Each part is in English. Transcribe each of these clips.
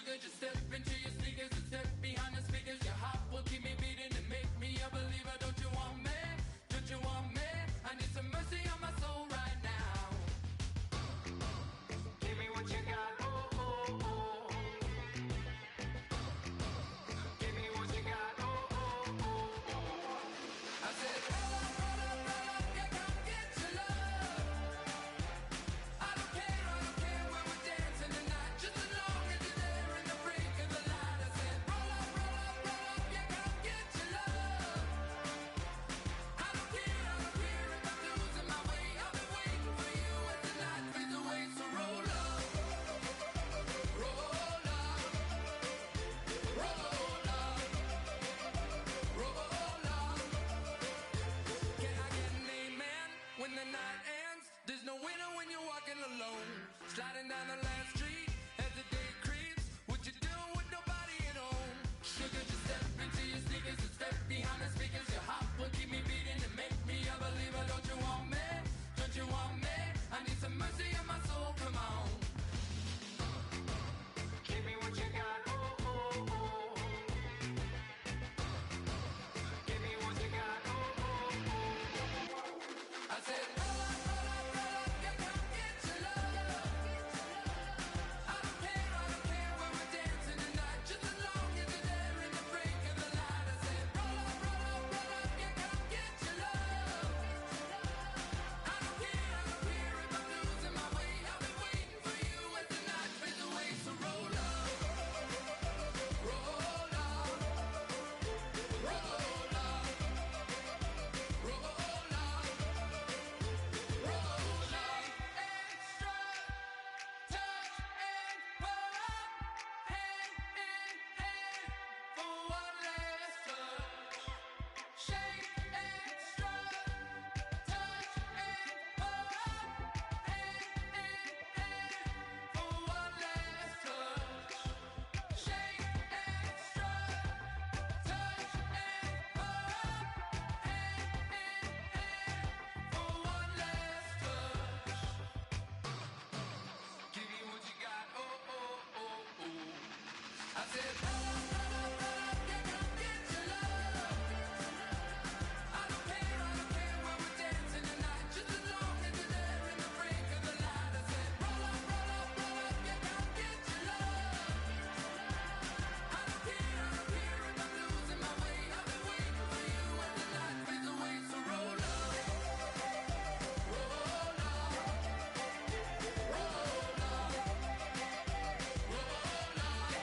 Sugar, just step into your sneakers and step behind the speakers. Your heart will keep me beating and make me a believer. Don't you want me? Don't you want me? I need some mercy on my soul right now. Give me what you got, oh, oh, oh. Give me what you got, oh, oh, oh, oh. I said, roll up, yeah, come get your love. I don't care when we're dancing tonight, just as long as you're there in the break of the light. I said, roll up, yeah, come get your love. I don't care if I'm losing my way. I'll be waiting for you as the night fades away. So roll up, roll up, roll up, roll up. Can I get an amen when the night ends? There's no winner when you're walking alone. Sliding down the last street as the day creeps. What you doing with nobody at home? Sugar, just step into your sneakers and step behind the speakers. Your heart will keep me beating and make me a believer. Don't you want me? Don't you want me? I need some mercy on my soul, come on. Give me what you got, oh, oh, oh. Give me what you got, oh, oh, oh. I said, roll up, yeah, come get your love. I don't care when we're dancing tonight, just as long as you're there in the break of the light. I said, roll up, yeah, come get your love. I don't care if I'm losing my way. I'll be waiting for you as the night fades away. So roll up, roll up, roll up, roll up, roll up. Extra touch and pull up, hand in hand for one last touch. Shake extra touch and pull up, hand in hand for one last touch. Shake extra touch and pull up, hand in hand for one last touch. Give me what you got, oh, oh, oh, oh. I said, roll up, yeah, come get your love. I don't care when we're dancing tonight, just as long as you're there in the break of the light. I said, roll up, yeah, come get your love. I don't care if I'm losing my way. I'll be waiting for you as the night fades away. So roll up, roll up, roll up, roll up, roll up.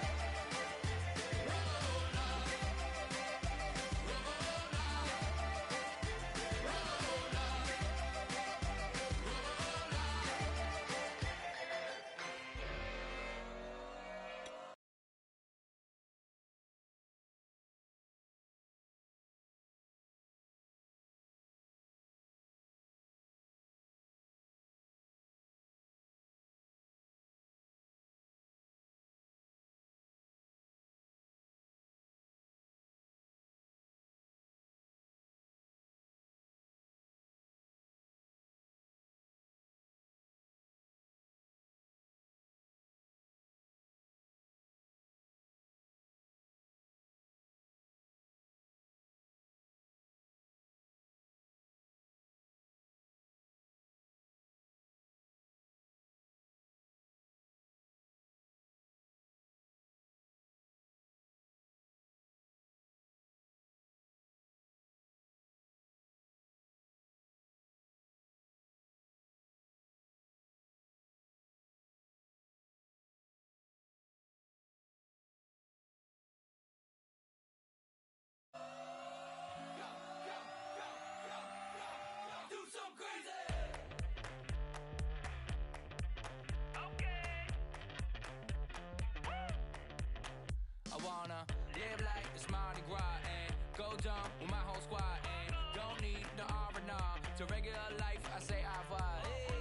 Live like it's Mardi Gras and go dumb with my whole squad and don't need no R&R. To regular life, I say au revoir. Hey,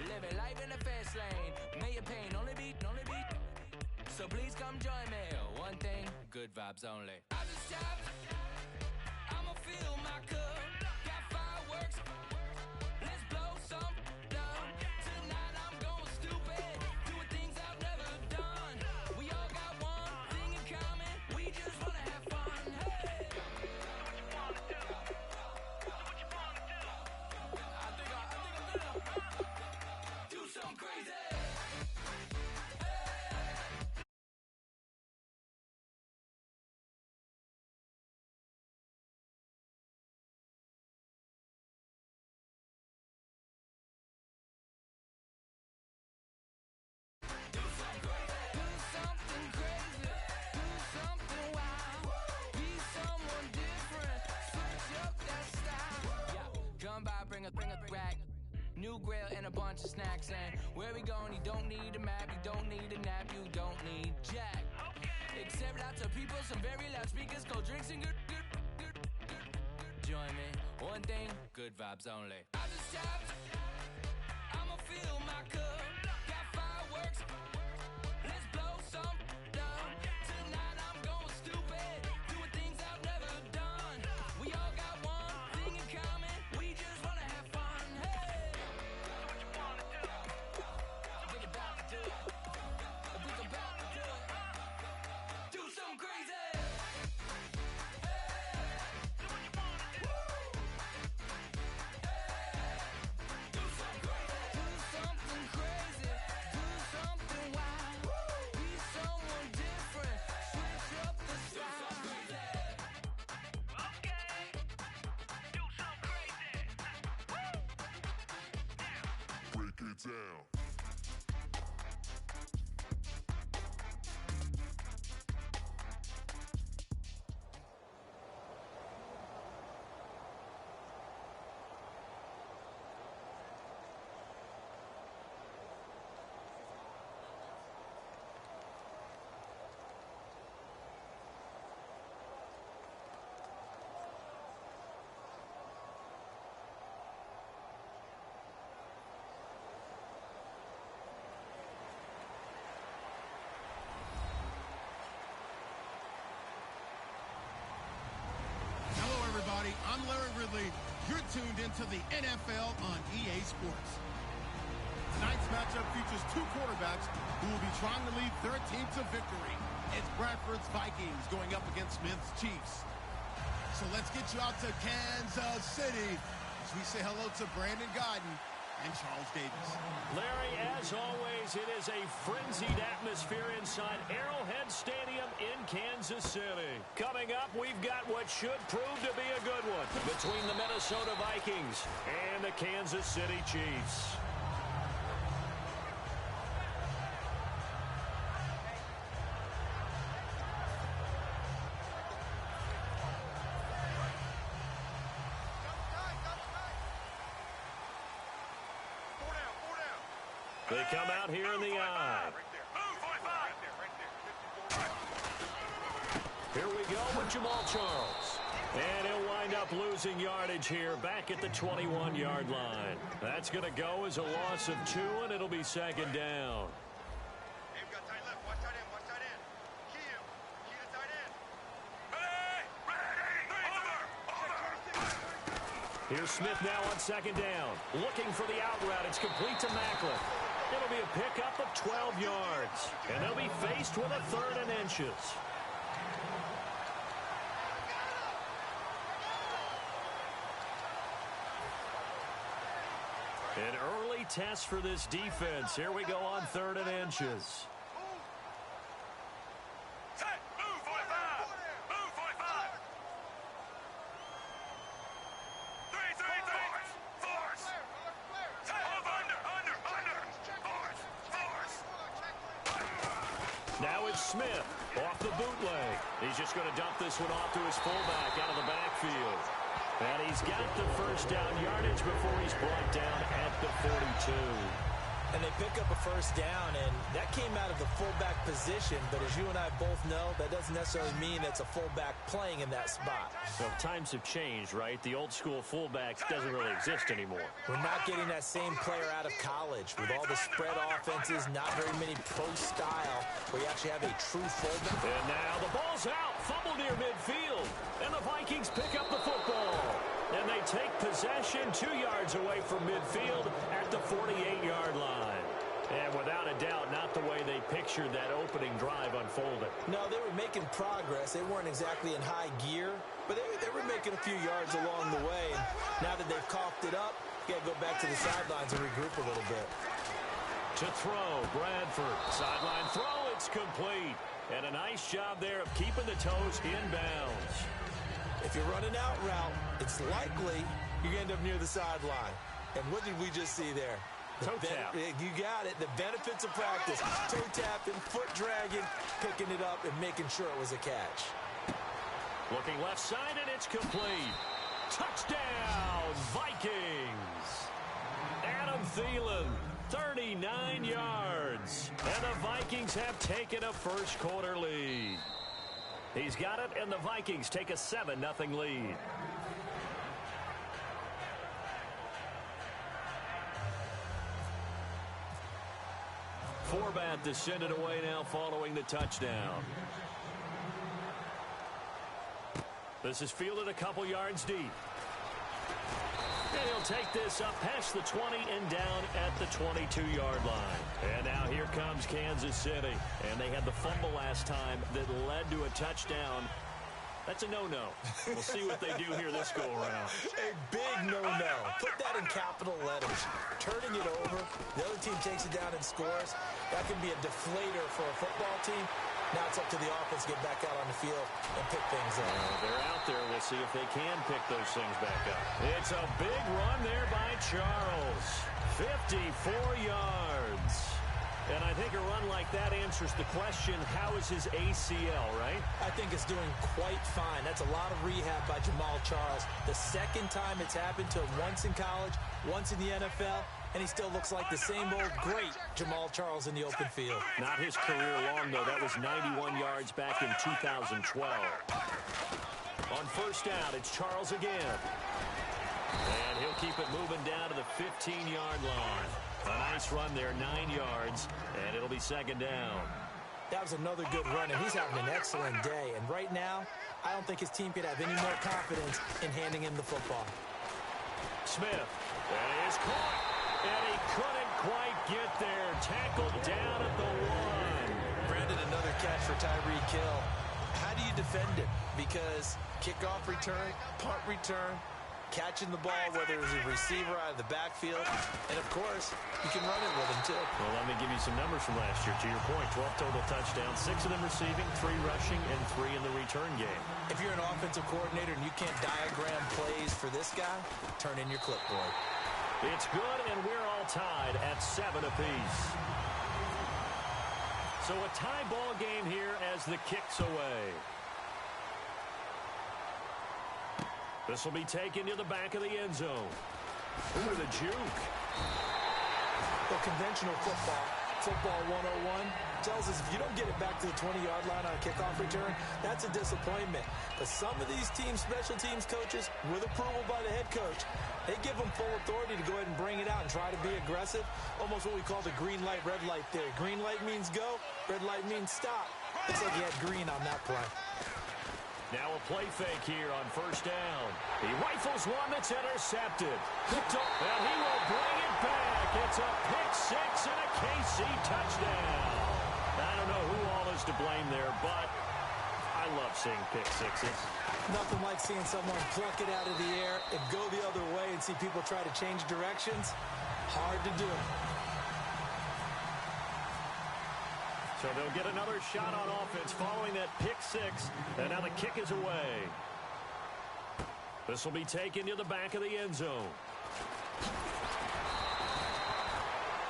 living life in the fast lane. May your pain only beat. So please come join me. One thing, good vibes only. I just tapped. I'ma fill my cup. Got fireworks. Let's blow some up. Tonight I'm going stupid. Doing things I've never done. We all got one Bring a rack, new grill and a bunch of snacks. And where we going? You don't need a map, you don't need a nap, you don't need jack. Except lots of people, some very loud speakers, cold drinks and good. Join me. One thing, good vibes only. I just tapped. I'ma fill my cup. Got fireworks. Let's blow some down. Tonight I'm going stupid, doing things I've never done. We all got one thing in common. We just wanna have fun. Hey, what you wanna do? We about to do it. We about to do it. Do something crazy. Down. I'm Larry Ridley. You're tuned into the NFL on EA Sports. Tonight's matchup features two quarterbacks who will be trying to lead their team to victory. It's Bradford's Vikings going up against Smith's Chiefs. So let's get you out to Kansas City as we say hello to Brandon Godden and Charles Davis. Larry, as always, it is a frenzied atmosphere inside Arrowhead Stadium in Kansas City. Coming up, we've got what should prove to be a good one between the Minnesota Vikings and the Kansas City Chiefs. They come out here in the eye. Here we go with Jamal Charles. And he'll wind up losing yardage here back at the 21-yard line. That's going to go as a loss of 2, and it'll be second down. Here's Smith now on second down. Looking for the out route. It's complete to Macklin. It'll be a pickup of 12 yards. And they'll be faced with a 3rd and inches. An early test for this defense. Here we go on 3rd and inches. Now it's Smith off the bootleg. He's just going to dump this one off to his fullback out of the backfield. And he's got the first down yardage before he's brought down at the 42. And they pick up a first down, and that came out of the fullback position. But as you and I both know, that doesn't necessarily mean it's a fullback playing in that spot. Well, times have changed, right? The old school fullback doesn't really exist anymore. We're not getting that same player out of college. With all the spread offenses, not very many pro style, where you actually have a true fullback. And now the ball's out. Fumble near midfield. And the Vikings pick up the football. And they take possession 2 yards away from midfield at the 48-yard line. And without a doubt, not the way they pictured that opening drive unfolded. No, they were making progress. They weren't exactly in high gear, but they were making a few yards along the way. And now that they've coughed it up, you got to go back to the sidelines and regroup a little bit. To throw, Bradford. Sideline throw, it's complete. And a nice job there of keeping the toes inbounds. If you're running out route, it's likely you're going to end up near the sideline. And what did we just see there? Toe tap. You got it. The benefits of practice. Toe tapping, foot dragging, picking it up, and making sure it was a catch. Looking left side, and it's complete. Touchdown, Vikings. Adam Thielen, 39 yards. And the Vikings have taken a first-quarter lead. He's got it, and the Vikings take a 7-0 lead. Forbath to send it away now following the touchdown. This is fielded a couple yards deep. And he'll take this up past the 20 and down at the 22-yard line. And now here comes Kansas City. And they had the fumble last time that led to a touchdown. That's a no-no. We'll see what they do here this go-around. A big no-no. Put that in capital letters. Turning it over, the other team takes it down and scores. That can be a deflator for a football team. Now it's up to the offense to get back out on the field and pick things up. They're out there. We'll see if they can pick those things back up. It's a big run there by Charles. 54 yards. And I think a run like that answers the question, how is his ACL, right? I think it's doing quite fine. That's a lot of rehab by Jamal Charles. The second time it's happened to him, once in college, once in the NFL, and he still looks like the same old great Jamal Charles in the open field. Not his career long, though. That was 91 yards back in 2012. On first down, it's Charles again. And he'll keep it moving down to the 15-yard line. A nice run there, 9 yards, and it'll be second down. That was another good run, and he's having an excellent day. And right now, I don't think his team could have any more confidence in handing him the football. Smith, and he is caught, and he couldn't quite get there. Tackled down at the 1. Brandon, another catch for Tyreek Hill. How do you defend it? Because kickoff return, punt return, catching the ball, whether it's a receiver out of the backfield, and, of course, you can run it with him, too. Well, let me give you some numbers from last year. To your point, 12 total touchdowns, 6 of them receiving, 3 rushing, and 3 in the return game. If you're an offensive coordinator and you can't diagram plays for this guy, turn in your clipboard. It's good, and we're all tied at 7 apiece. So a tie ball game here as the kick's away. This will be taken to the back of the end zone. Ooh, the juke. Well, conventional football 101, tells us if you don't get it back to the 20-yard line on a kickoff return, that's a disappointment. But some of these teams, special teams coaches, with approval by the head coach, they give them full authority to go ahead and bring it out and try to be aggressive. Almost what we call the green light, red light theory. Green light means go, red light means stop. Looks like he had green on that play. Now a play fake here on first down. He rifles one that's intercepted. Picked up, and he will bring it back. It's a pick 6 and a KC touchdown. I don't know who all is to blame there, but I love seeing pick 6s. Nothing like seeing someone pluck it out of the air and go the other way and see people try to change directions. Hard to do. So they'll get another shot on offense following that pick 6, and now the kick is away. This will be taken to the back of the end zone.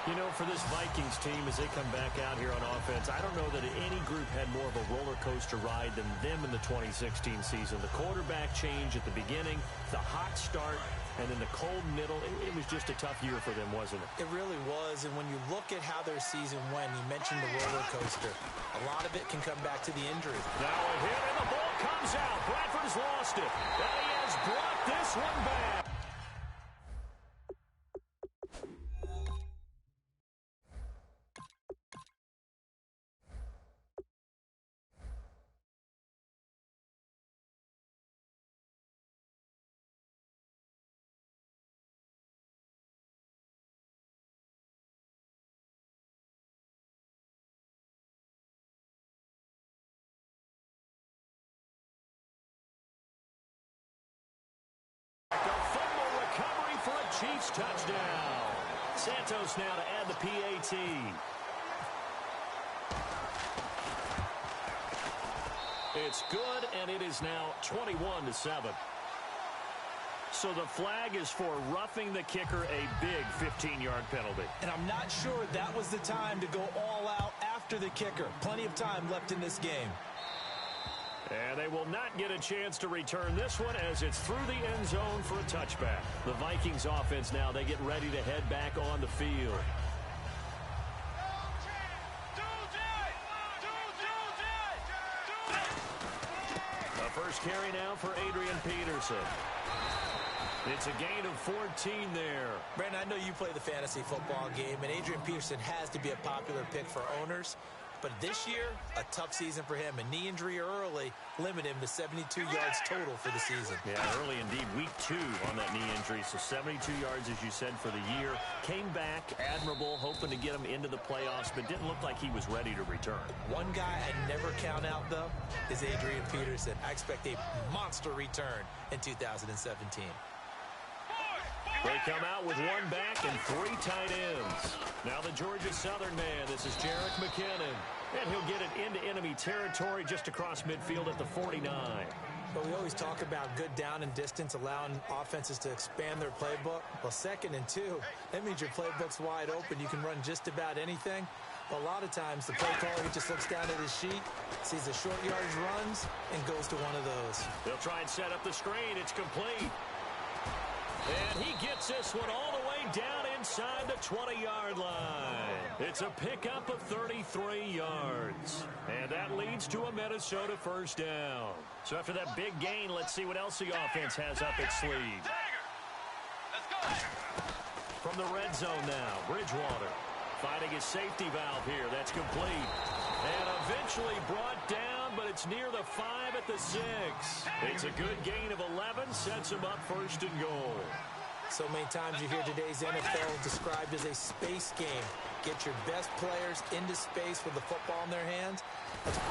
You know, for this Vikings team, as they come back out here on offense, I don't know that any group had more of a roller coaster ride than them in the 2016 season. The quarterback change at the beginning, the hot start, and then the cold middle. It was just a tough year for them, wasn't it? It really was, and when you look at how their season went, you mentioned the roller coaster. A lot of it can come back to the injury. Now a hit, and the ball comes out. Bradford's lost it, and he has brought this one back. A fumble recovery for a Chiefs touchdown. Santos now to add the PAT. It's good, and it is now 21-7. So the flag is for roughing the kicker, a big 15-yard penalty. And I'm not sure that was the time to go all out after the kicker. Plenty of time left in this game. And they will not get a chance to return this one as it's through the end zone for a touchback. The Vikings offense now, they get ready to head back on the field. The first carry now for Adrian Peterson. It's a gain of 14 there. Brandon, I know you play the fantasy football game, and Adrian Peterson has to be a popular pick for owners. But this year, a tough season for him. A knee injury early limited him to 72 yards total for the season. Yeah, early indeed. Week 2 on that knee injury. So 72 yards, as you said, for the year. Came back admirable, hoping to get him into the playoffs, but didn't look like he was ready to return. One guy I never count out, though, is Adrian Peterson. I expect a monster return in 2017. They come out with one back and 3 tight ends. Now the Georgia Southern man. This is Jerick McKinnon. And he'll get it into enemy territory just across midfield at the 49. But we always talk about good down and distance, allowing offenses to expand their playbook. Well, 2nd and 2, that means your playbook's wide open. You can run just about anything. But a lot of times the play caller just looks down at his sheet, sees the short yardage runs, and goes to one of those. They'll try and set up the screen. It's complete. And he gets this one all the way down inside the 20-yard line. It's a pickup of 33 yards. And that leads to a Minnesota first down. So after that big gain, let's see what else the offense has up its sleeve. From the red zone now, Bridgewater finding his safety valve here. That's complete. And eventually brought down, but it's near the 5 at the 6. It's a good gain of 11, sets him up first and goal. So many times you hear today's NFL described as a space game. Get your best players into space with the football in their hands.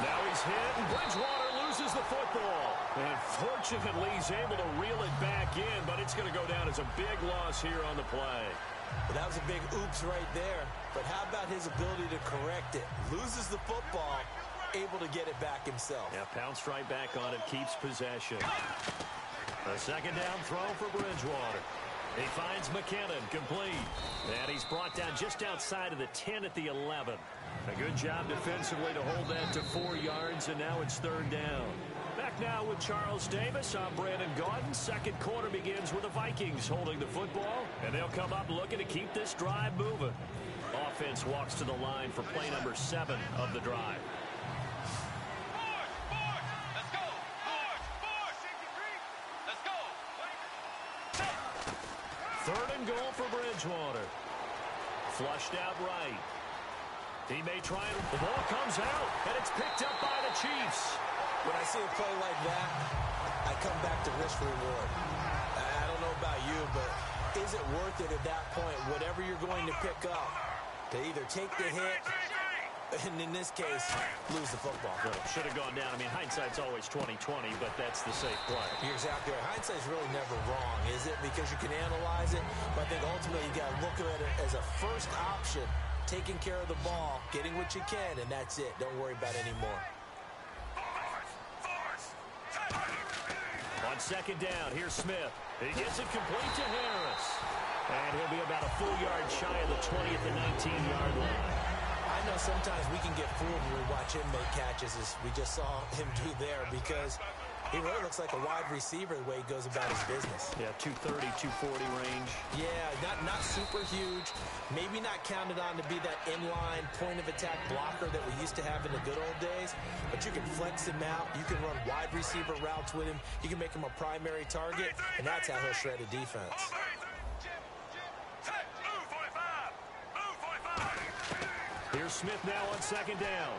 Now he's hit, and Bridgewater loses the football. And fortunately, he's able to reel it back in, but it's going to go down as a big loss here on the play. Well, that was a big oops right there. But how about his ability to correct it? Loses the football, able to get it back himself. Yeah, pounced right back on it, keeps possession. A second down throw for Bridgewater. He finds McKinnon, complete. And he's brought down just outside of the 10 at the 11. A good job defensively to hold that to 4 yards, and now it's 3rd down. Back now with Charles Davis. I'm Brandon Gaudin. Second quarter begins with the Vikings holding the football, and they'll come up looking to keep this drive moving. Offense walks to the line for play number 7 of the drive. Third and goal for Bridgewater. Flushed out right. He may try it. The ball comes out, and it's picked up by the Chiefs. When I see a play like that, I come back to risk reward. I don't know about you, but is it worth it at that point, whatever you're going to pick up, to either take the hit, and in this case, lose the football? Should have gone down. I mean, hindsight's always 20/20, but that's the safe play. You're exactly right. Hindsight's really never wrong, is it? Because you can analyze it, but I think ultimately you got to look at it as a first option, taking care of the ball, getting what you can, and that's it. Don't worry about it anymore. On second down, here's Smith. He gets it complete to Harris. And he'll be about a full yard shy of the 20 at the 19-yard line. I know sometimes we can get fooled when we watch him make catches, as we just saw him do there, because he really looks like a wide receiver the way he goes about his business. Yeah, 230, 240 range. Yeah, not super huge. Maybe not counted on to be that inline point-of-attack blocker that we used to have in the good old days, but you can flex him out. You can run wide receiver routes with him. You can make him a primary target, and that's how he'll shred a defense. Here's Smith now on second down.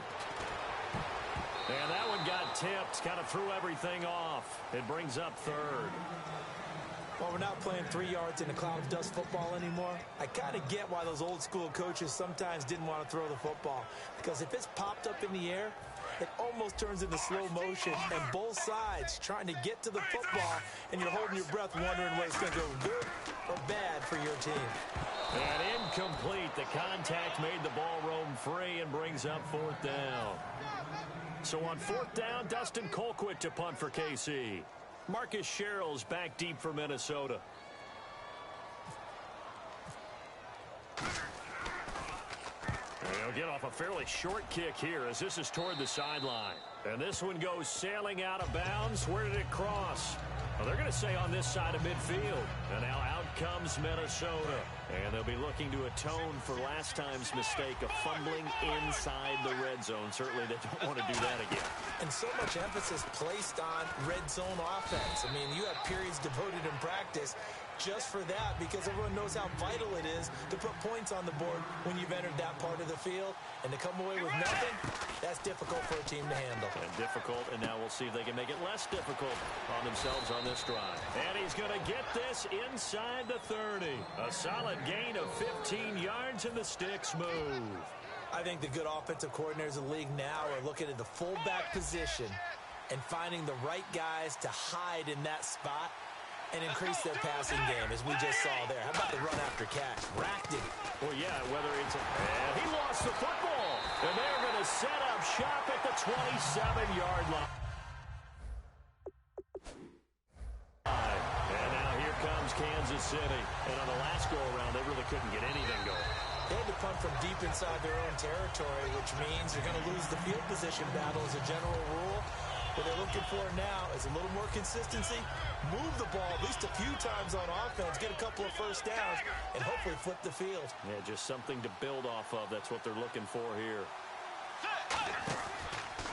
And that one got tipped, kind of threw everything off. It brings up 3rd. Well, we're not playing 3 yards in a cloud of dust football anymore. I kind of get why those old school coaches sometimes didn't want to throw the football, because if it's popped up in the air, it almost turns into slow motion, and both sides trying to get to the football, and you're holding your breath wondering whether it's going to go good or bad for your team. And incomplete. The contact made the ball roam free and brings up fourth down. So on fourth down, Dustin Colquitt to punt for KC. Marcus Sherrill's back deep for Minnesota. They'll get off a fairly short kick here as this is toward the sideline. And this one goes sailing out of bounds. Where did it cross? Well, they're going to say on this side of midfield. And now out comes Minnesota. And they'll be looking to atone for last time's mistake of fumbling inside the red zone. Certainly they don't want to do that again. And so much emphasis placed on red zone offense. I mean, you have periods devoted in practice just for that because everyone knows how vital it is to put points on the board when you've entered that part of the field. And to come away with nothing, that's difficult for a team to handle. And difficult, and now we'll see if they can make it less difficult on themselves on this drive. And he's going to get this inside the 30. A solid gain of 15 yards, and the sticks move. I think the good offensive coordinators in the league now are looking at the fullback position and finding the right guys to hide in that spot and increase their passing game, as we just saw there. How about the run after catch? Racked it. Well, yeah, whether it's and he lost the football. And they're going to set up shop at the 27-yard line. And now here comes Kansas City. And on the last go-around, they really couldn't get anything going. They had to punt from deep inside their own territory, which means they're going to lose the field position battle as a general rule. What they're looking for now is a little more consistency, move the ball at least a few times on offense, get a couple of first downs, and hopefully flip the field. Yeah, just something to build off of. That's what they're looking for here.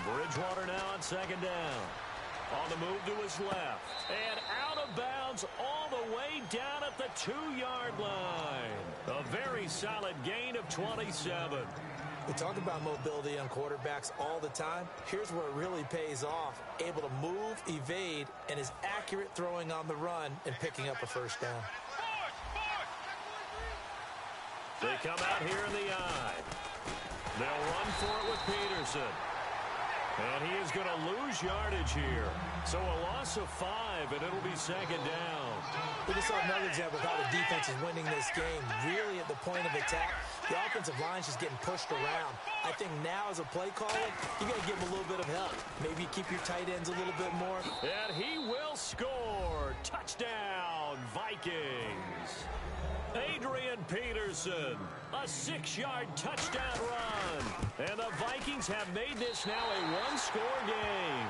Bridgewater now on second down. On the move to his left. And out of bounds all the way down at the 2-yard line. A very solid gain of 27. We talk about mobility on quarterbacks all the time. Here's where it really pays off. Able to move, evade, and is accurate throwing on the run and picking up a first down. They come out here in the eye. They'll run for it with Peterson. And he is going to lose yardage here. So a loss of 5, and it'll be second down. We just saw another example of how the defense is winning this game. Really at the point of attack, the offensive line is just getting pushed around. I think now as a play caller, you got to give them a little bit of help. Maybe keep your tight ends a little bit more. And he will score. Touchdown, Vikings. Adrian Peterson, a 6-yard touchdown run. And the Vikings have made this now a one-score game.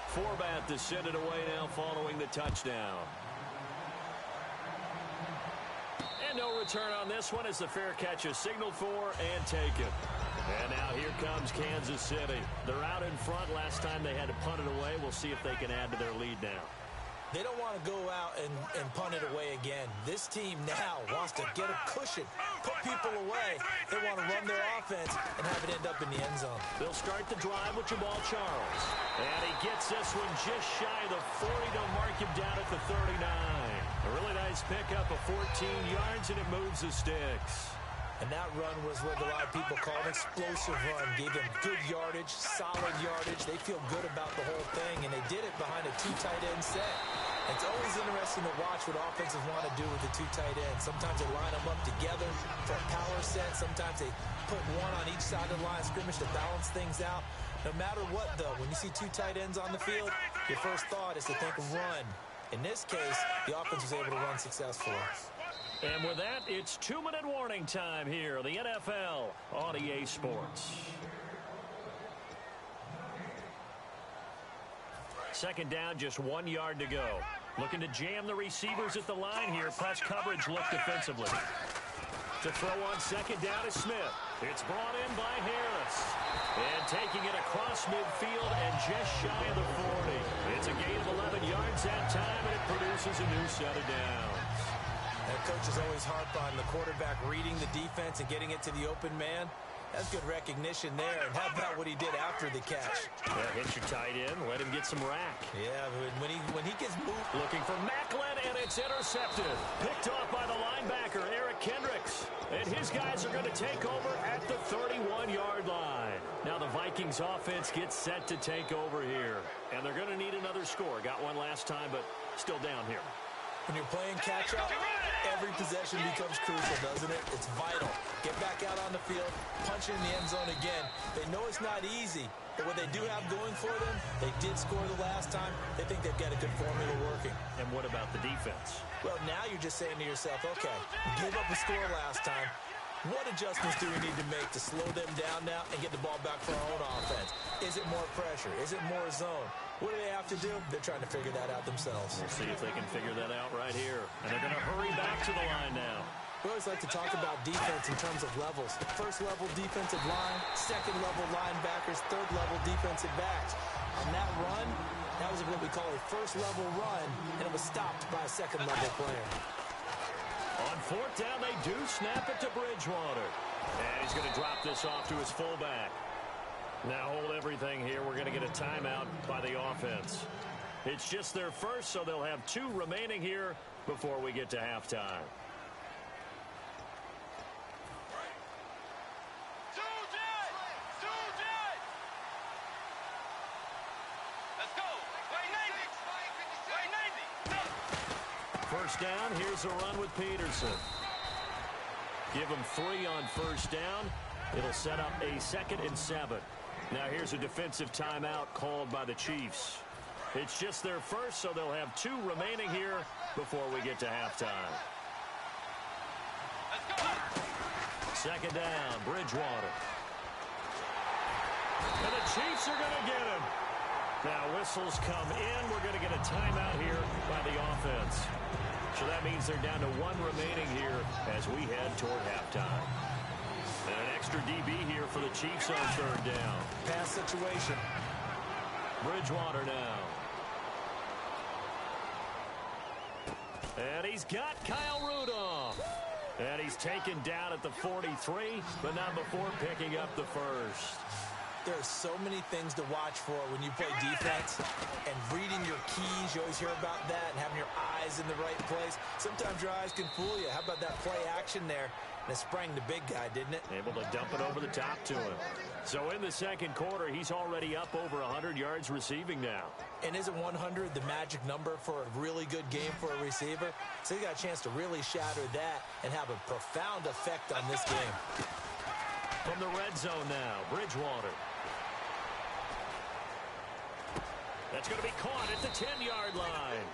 Forbat to send it away now following the touchdown. And no return on this one as the fair catch is signaled for and taken. And now here comes Kansas City. They're out in front. Last time they had to punt it away. We'll see if they can add to their lead now. They don't want to go out and punt it away again. This team now wants to get a cushion, put people away. They want to run their offense and have it end up in the end zone. They'll start the drive with Jamal Charles. And he gets this one just shy of the 40 to mark him down at the 39. A really nice pickup of 14 yards, and it moves the sticks. And that run was what a lot of people call an explosive run. Gave them good yardage, solid yardage. They feel good about the whole thing, and they did it behind a 2 tight end set. It's always interesting to watch what offenses want to do with the 2 tight ends. Sometimes they line them up together for a power set. Sometimes they put one on each side of the line of scrimmage to balance things out. No matter what, though, when you see 2 tight ends on the field, your first thought is to think run. In this case, the offense was able to run successfully. And with that, it's 2-minute warning time here, the NFL on EA Sports. Second down, just 1 yard to go. Looking to jam the receivers at the line here. Press coverage look defensively. To throw on second down is Smith. It's brought in by Harris. And taking it across midfield and just shy of the 40. It's a gain of 11 yards that time, and it produces a new set of downs. And coaches always harp on the quarterback reading the defense and getting it to the open man. That's good recognition there. And how about what he did after the catch? Yeah, hit your tight end, let him get some rack. Yeah, when he gets moved. Looking for Macklin, and it's intercepted. Picked off by the linebacker, Eric Kendricks. And his guys are going to take over at the 31-yard line. Now the Vikings offense gets set to take over here. And they're going to need another score. Got one last time, but still down here. When you're playing catch-up, every possession becomes crucial, doesn't it? It's vital. Get back out on the field, punch in the end zone again. They know it's not easy, but what they do have going for them, they did score the last time. They think they've got a good formula working. And what about the defense? Well, now you're just saying to yourself, okay, give up a score last time. What adjustments do we need to make to slow them down now and get the ball back for our own offense? Is it more pressure? Is it more zone? What do they have to do? They're trying to figure that out themselves. We'll see if they can figure that out right here. And they're going to hurry back to the line now. We always like to talk about defense in terms of levels. First-level defensive line, second-level linebackers, third-level defensive backs. On that run, that was what we call a first-level run, and it was stopped by a second-level player. On fourth down, they do snap it to Bridgewater. And he's going to drop this off to his fullback. Now hold everything here. We're going to get a timeout by the offense. It's just their first, so they'll have 2 remaining here before we get to halftime. First down, here's a run with Peterson. Give him 3 on first down. It'll set up a 2nd and 7. Now here's a defensive timeout called by the Chiefs. It's just their first, so they'll have 2 remaining here before we get to halftime. Second down, Bridgewater. And the Chiefs are going to get him. Now whistles come in. We're going to get a timeout here by the offense. So that means they're down to 1 remaining here as we head toward halftime. And an extra DB here for the Chiefs on third down. Pass situation. Bridgewater now. And he's got Kyle Rudolph. And he's taken down at the 43, but not before picking up the first. There are so many things to watch for when you play defense, and reading your keys, you always hear about that, and having your eyes in the right place. Sometimes your eyes can fool you. How about that play action there? And it sprang the big guy, didn't it? Able to dump it over the top to him. So in the second quarter, he's already up over 100 yards receiving now. And isn't 100 the magic number for a really good game for a receiver? So he got a chance to really shatter that and have a profound effect on this game. From the red zone now, Bridgewater. That's going to be caught at the 10-yard line.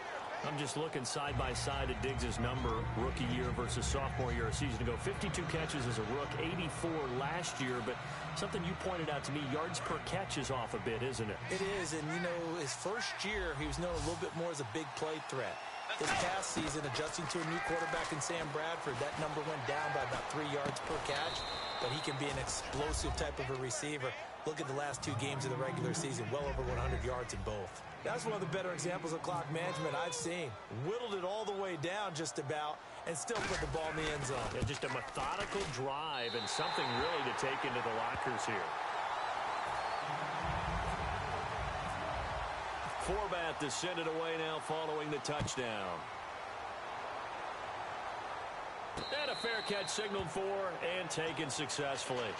I'm just looking side by side at Diggs' number, rookie year versus sophomore year a season ago. 52 catches as a rook, 84 last year. But something you pointed out to me, yards per catch is off a bit, isn't it? It is, and you know, his first year, he was known a little bit more as a big play threat. This past season, adjusting to a new quarterback in Sam Bradford, that number went down by about 3 yards per catch. But he can be an explosive type of a receiver. Look at the last 2 games of the regular season, well over 100 yards in both. That's one of the better examples of clock management I've seen. Whittled it all the way down just about and still put the ball in the end zone. Yeah, just a methodical drive and something really to take into the lockers here. Forbat to send it away now following the touchdown. And a fair catch signaled for and taken successfully.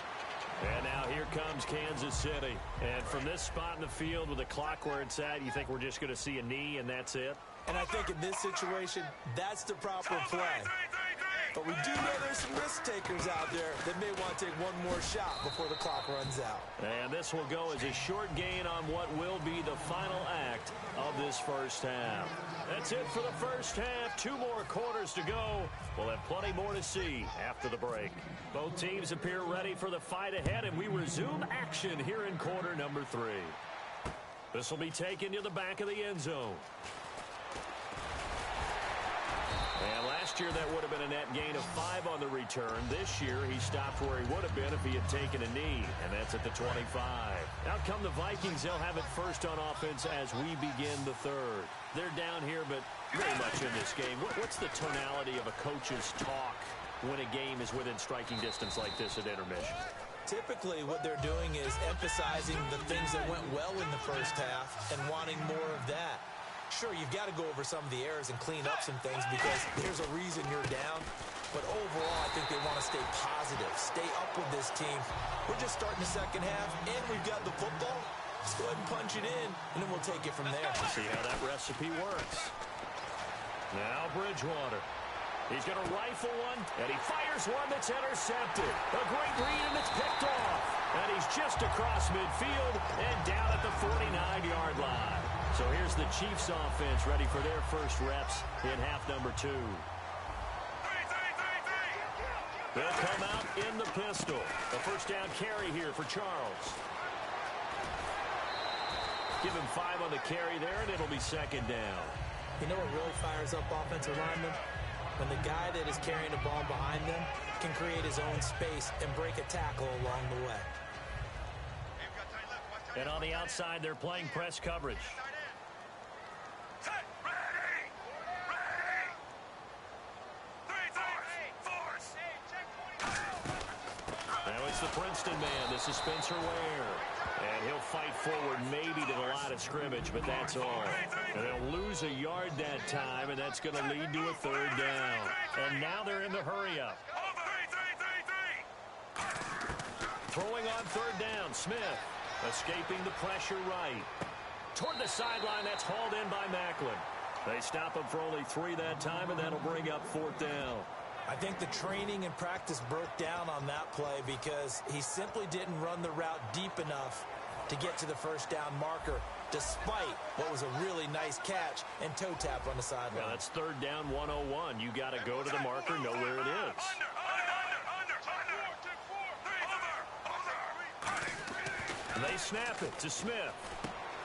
And now here comes Kansas City. And from this spot in the field with the clock where it's at, you think we're just going to see a knee and that's it? And I think in this situation, that's the proper play. But we do know there's some risk takers out there that may want to take one more shot before the clock runs out. And this will go as a short gain on what will be the final act of this first half. That's it for the first half. 2 more quarters to go. We'll have plenty more to see after the break. Both teams appear ready for the fight ahead, and we resume action here in quarter number 3. This will be taken to the back of the end zone. And last year, that would have been a net gain of 5 on the return. This year, he stopped where he would have been if he had taken a knee, and that's at the 25. Out come the Vikings. They'll have it first on offense as we begin the third. They're down here, but very much in this game. What's the tonality of a coach's talk when a game is within striking distance like this at intermission? Typically, what they're doing is emphasizing the things that went well in the first half and wanting more of that. Sure, you've got to go over some of the errors and clean up some things because there's a reason you're down. But overall, I think they want to stay positive, stay up with this team. We're just starting the second half, and we've got the football. Let's go ahead and punch it in, and then we'll take it from there. See how that recipe works. Now Bridgewater. He's going to rifle one, and he fires one that's intercepted. A great read, and it's picked off. And he's just across midfield and down at the 49-yard line. So here's the Chiefs offense ready for their first reps in half number 2. They'll come out in the pistol. A first down carry here for Charles. Give him 5 on the carry there, and it'll be second down. You know what really fires up offensive linemen? When the guy that is carrying the ball behind them can create his own space and break a tackle along the way. And on the outside, they're playing press coverage. Now it's the Princeton man. This is Spencer Ware. And he'll fight forward maybe to the line of scrimmage, but that's all. And they'll lose a yard that time, and that's going to lead to a third down. And now they're in the hurry-up. Throwing on third down, Smith. Escaping the pressure right. Toward the sideline, that's hauled in by Macklin. They stop him for only 3 that time, and that'll bring up fourth down. I think the training and practice broke down on that play because he simply didn't run the route deep enough to get to the first down marker, despite what was a really nice catch and toe tap on the sideline. Yeah, that's third down 101. You got to go to the marker, know where it is. They snap it to Smith.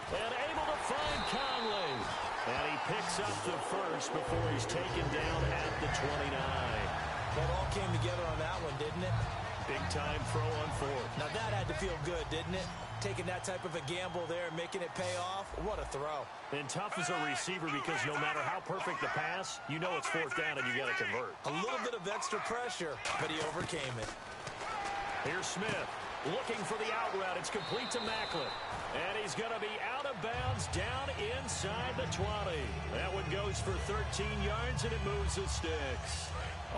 And able to find Conley. And he picks up the first before he's taken down at the 29. That all came together on that one, didn't it? Big-time throw on fourth. Now that had to feel good, didn't it? Taking that type of a gamble there and making it pay off. What a throw. And tough as a receiver because no matter how perfect the pass, you know it's fourth down and you got to convert. A little bit of extra pressure, but he overcame it. Here's Smith. Looking for the out route. It's complete to Macklin. And he's going to be out of bounds down inside the 20. That one goes for 13 yards, and it moves the sticks.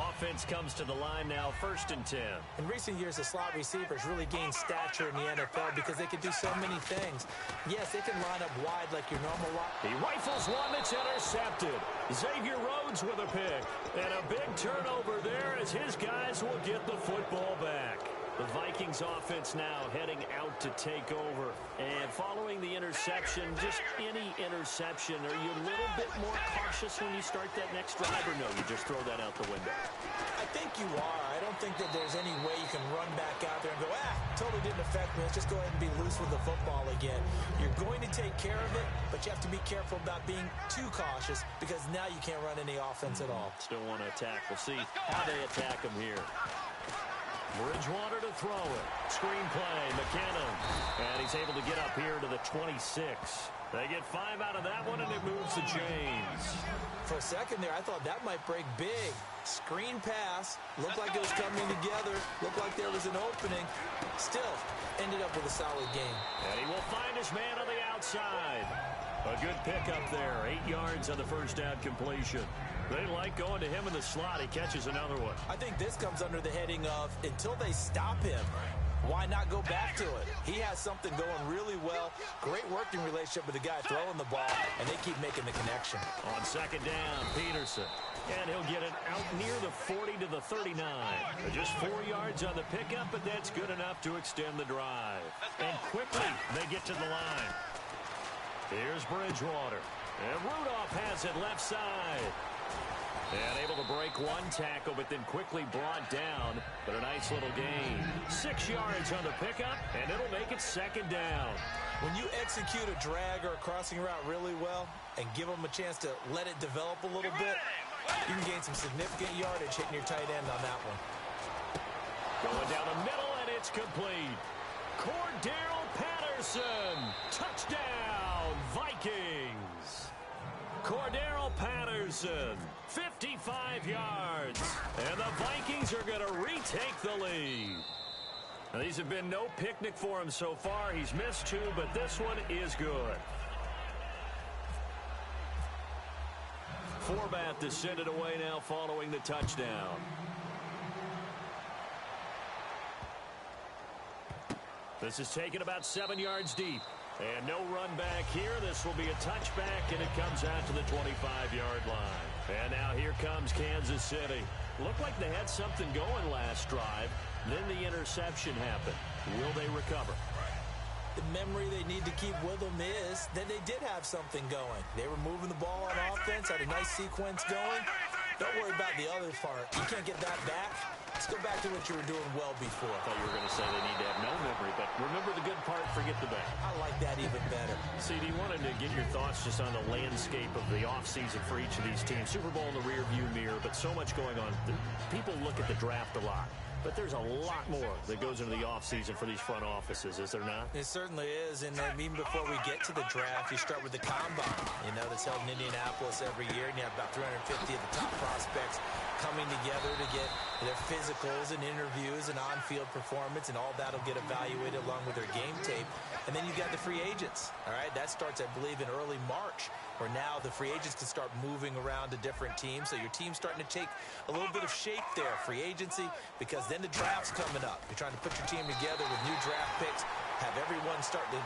Offense comes to the line now, 1st and 10. In recent years, the slot receivers really gained stature in the NFL because they can do so many things. Yes, they can line up wide like your normal line. He rifles one that's intercepted. Xavier Rhodes with a pick. And a big turnover there as his guys will get the football back. The Vikings offense now heading out to take over. And following the interception, just any interception, are you a little bit more cautious when you start that next drive, or no, you just throw that out the window? I think you are. I don't think that there's any way you can run back out there and go, totally didn't affect me. Let's just go ahead and be loose with the football again. You're going to take care of it, but you have to be careful about being too cautious because now you can't run any offense at all. Still want to attack. We'll see how they attack him here. Bridgewater to throw it. Screen play, McKinnon. And he's able to get up here to the 26. They get 5 out of that one, and it moves the chains. For a second there, I thought that might break big. Screen pass. Looked like it was coming together. Looked like there was an opening. Still, ended up with a solid game. And he will find his man on the outside. A good pickup there. 8 yards on the first down completion. They like going to him in the slot. He catches another one. I think this comes under the heading of until they stop him, why not go back to it? He has something going really well. Great working relationship with the guy throwing the ball, and they keep making the connection. On second down, Peterson. And he'll get it out near the 40 to the 39. Just 4 yards on the pickup, but that's good enough to extend the drive. And quickly, they get to the line. Here's Bridgewater. And Rudolph has it left side. And able to break one tackle, but then quickly brought down. But a nice little gain. 6 yards on the pickup, and it'll make it second down. When you execute a drag or a crossing route really well and give them a chance to let it develop a little bit, you can gain some significant yardage hitting your tight end on that one. Going down the middle, and it's complete. Cordero Patterson. Touchdown, Vikings. Cordero Patterson, 55 yards. And the Vikings are going to retake the lead. Now, these have been no picnic for him so far. He's missed 2, but this one is good. Forbat to send it away now following the touchdown. This is taken about 7 yards deep. And no run back here. This will be a touchback, and it comes out to the 25-yard line. And now here comes Kansas City. Looked like they had something going last drive. Then the interception happened. Will they recover? The memory they need to keep with them is that they did have something going. They were moving the ball on offense, had a nice sequence going. Don't worry about the other part. You can't get that back. Let's go back to what you were doing well before. I thought you were going to say they need to have no memory, but remember the good part, forget the bad. I like that even better. CD, wanted to get your thoughts just on the landscape of the offseason for each of these teams. Super Bowl in the rearview mirror, but so much going on. People look at the draft a lot, but there's a lot more that goes into the offseason for these front offices, is there not? It certainly is, and even before we get to the draft, you start with the combine. You know, that's held in Indianapolis every year, and you have about 350 of the top prospects coming together to get their physicals and interviews and on-field performance, and all that will get evaluated along with their game tape. And then you've got the free agents. All right, that starts, I believe, in early March, where now the free agents can start moving around to different teams. So your team's starting to take a little bit of shape there, free agency, because then the draft's coming up. You're trying to put your team together with new draft picks, have everyone start to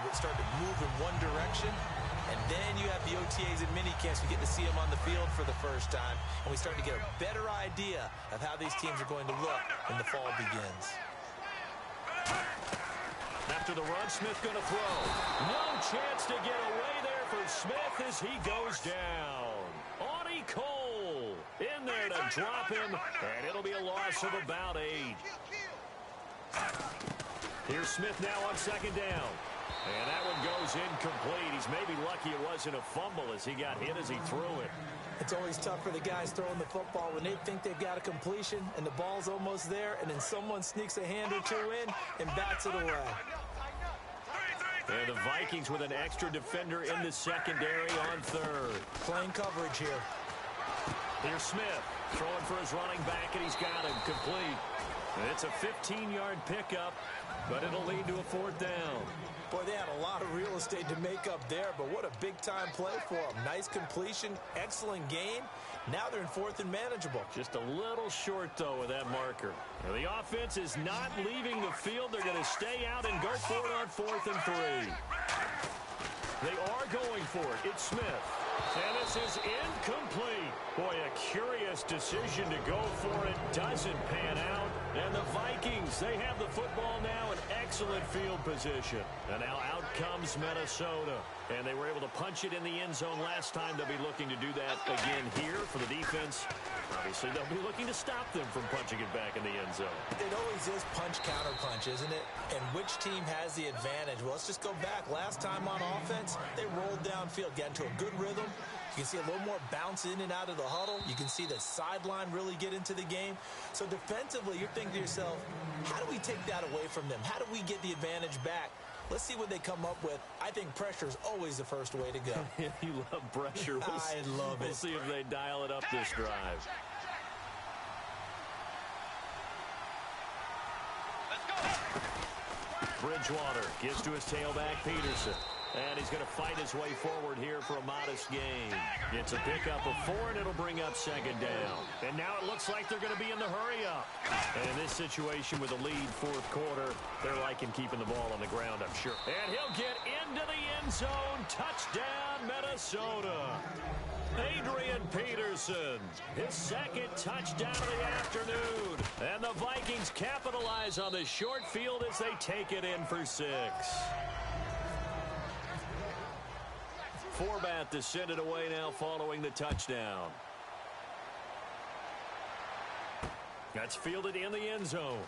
move in one direction. And then you have the OTAs and minicamps. We get to see them on the field for the first time. And we start to get a better idea of how these teams are going to look when the fall begins. After the run, Smith going to throw. No chance to get away there for Smith as he goes down. Audie Cole in there to drop him, and it'll be a loss of about 8. Here's Smith now on second down. And that one goes incomplete. He's maybe lucky it wasn't a fumble as he got hit as he threw it. It's always tough for the guys throwing the football when they think they've got a completion and the ball's almost there, and then someone sneaks a hand or two in and bats it away. And the Vikings with an extra defender in the secondary on third. Playing coverage here. Here's Smith throwing for his running back, and he's got him complete. And it's a 15-yard pickup, but it'll lead to a 4th down. Boy, they had a lot of real estate to make up there, but what a big-time play for them. Nice completion, excellent gain. Now they're in 4th and manageable. Just a little short, though, with that marker. Now, the offense is not leaving the field. They're going to stay out and go for it on 4th and 3. They are going for it. It's Smith. And this is incomplete. Boy, a curious decision to go for it. Doesn't pan out. And the Vikings, they have the football now in excellent field position. And now out comes Minnesota. And they were able to punch it in the end zone last time. They'll be looking to do that again here for the defense. Obviously, they'll be looking to stop them from punching it back in the end zone. It always is punch-counter-punch, isn't it? And which team has the advantage? Well, let's just go back. Last time on offense, they rolled downfield, got into a good rhythm. You can see a little more bounce in and out of the huddle. You can see the sideline really get into the game. So defensively, you're thinking to yourself, how do we take that away from them? How do we get the advantage back? Let's see what they come up with. I think pressure is always the first way to go. You love pressure. I love it. We'll see if they dial it up this drive. Bridgewater gives to his tailback, Peterson. And he's going to fight his way forward here for a modest gain. It's a pickup of 4, and it'll bring up 2nd down. And now it looks like they're going to be in the hurry-up. And in this situation with a lead 4th quarter, they're liking keeping the ball on the ground, I'm sure. And he'll get into the end zone. Touchdown, Minnesota. Adrian Peterson, his 2nd touchdown of the afternoon. And the Vikings capitalize on the short field as they take it in for 6. Forbat to send it away now following the touchdown. That's fielded in the end zone.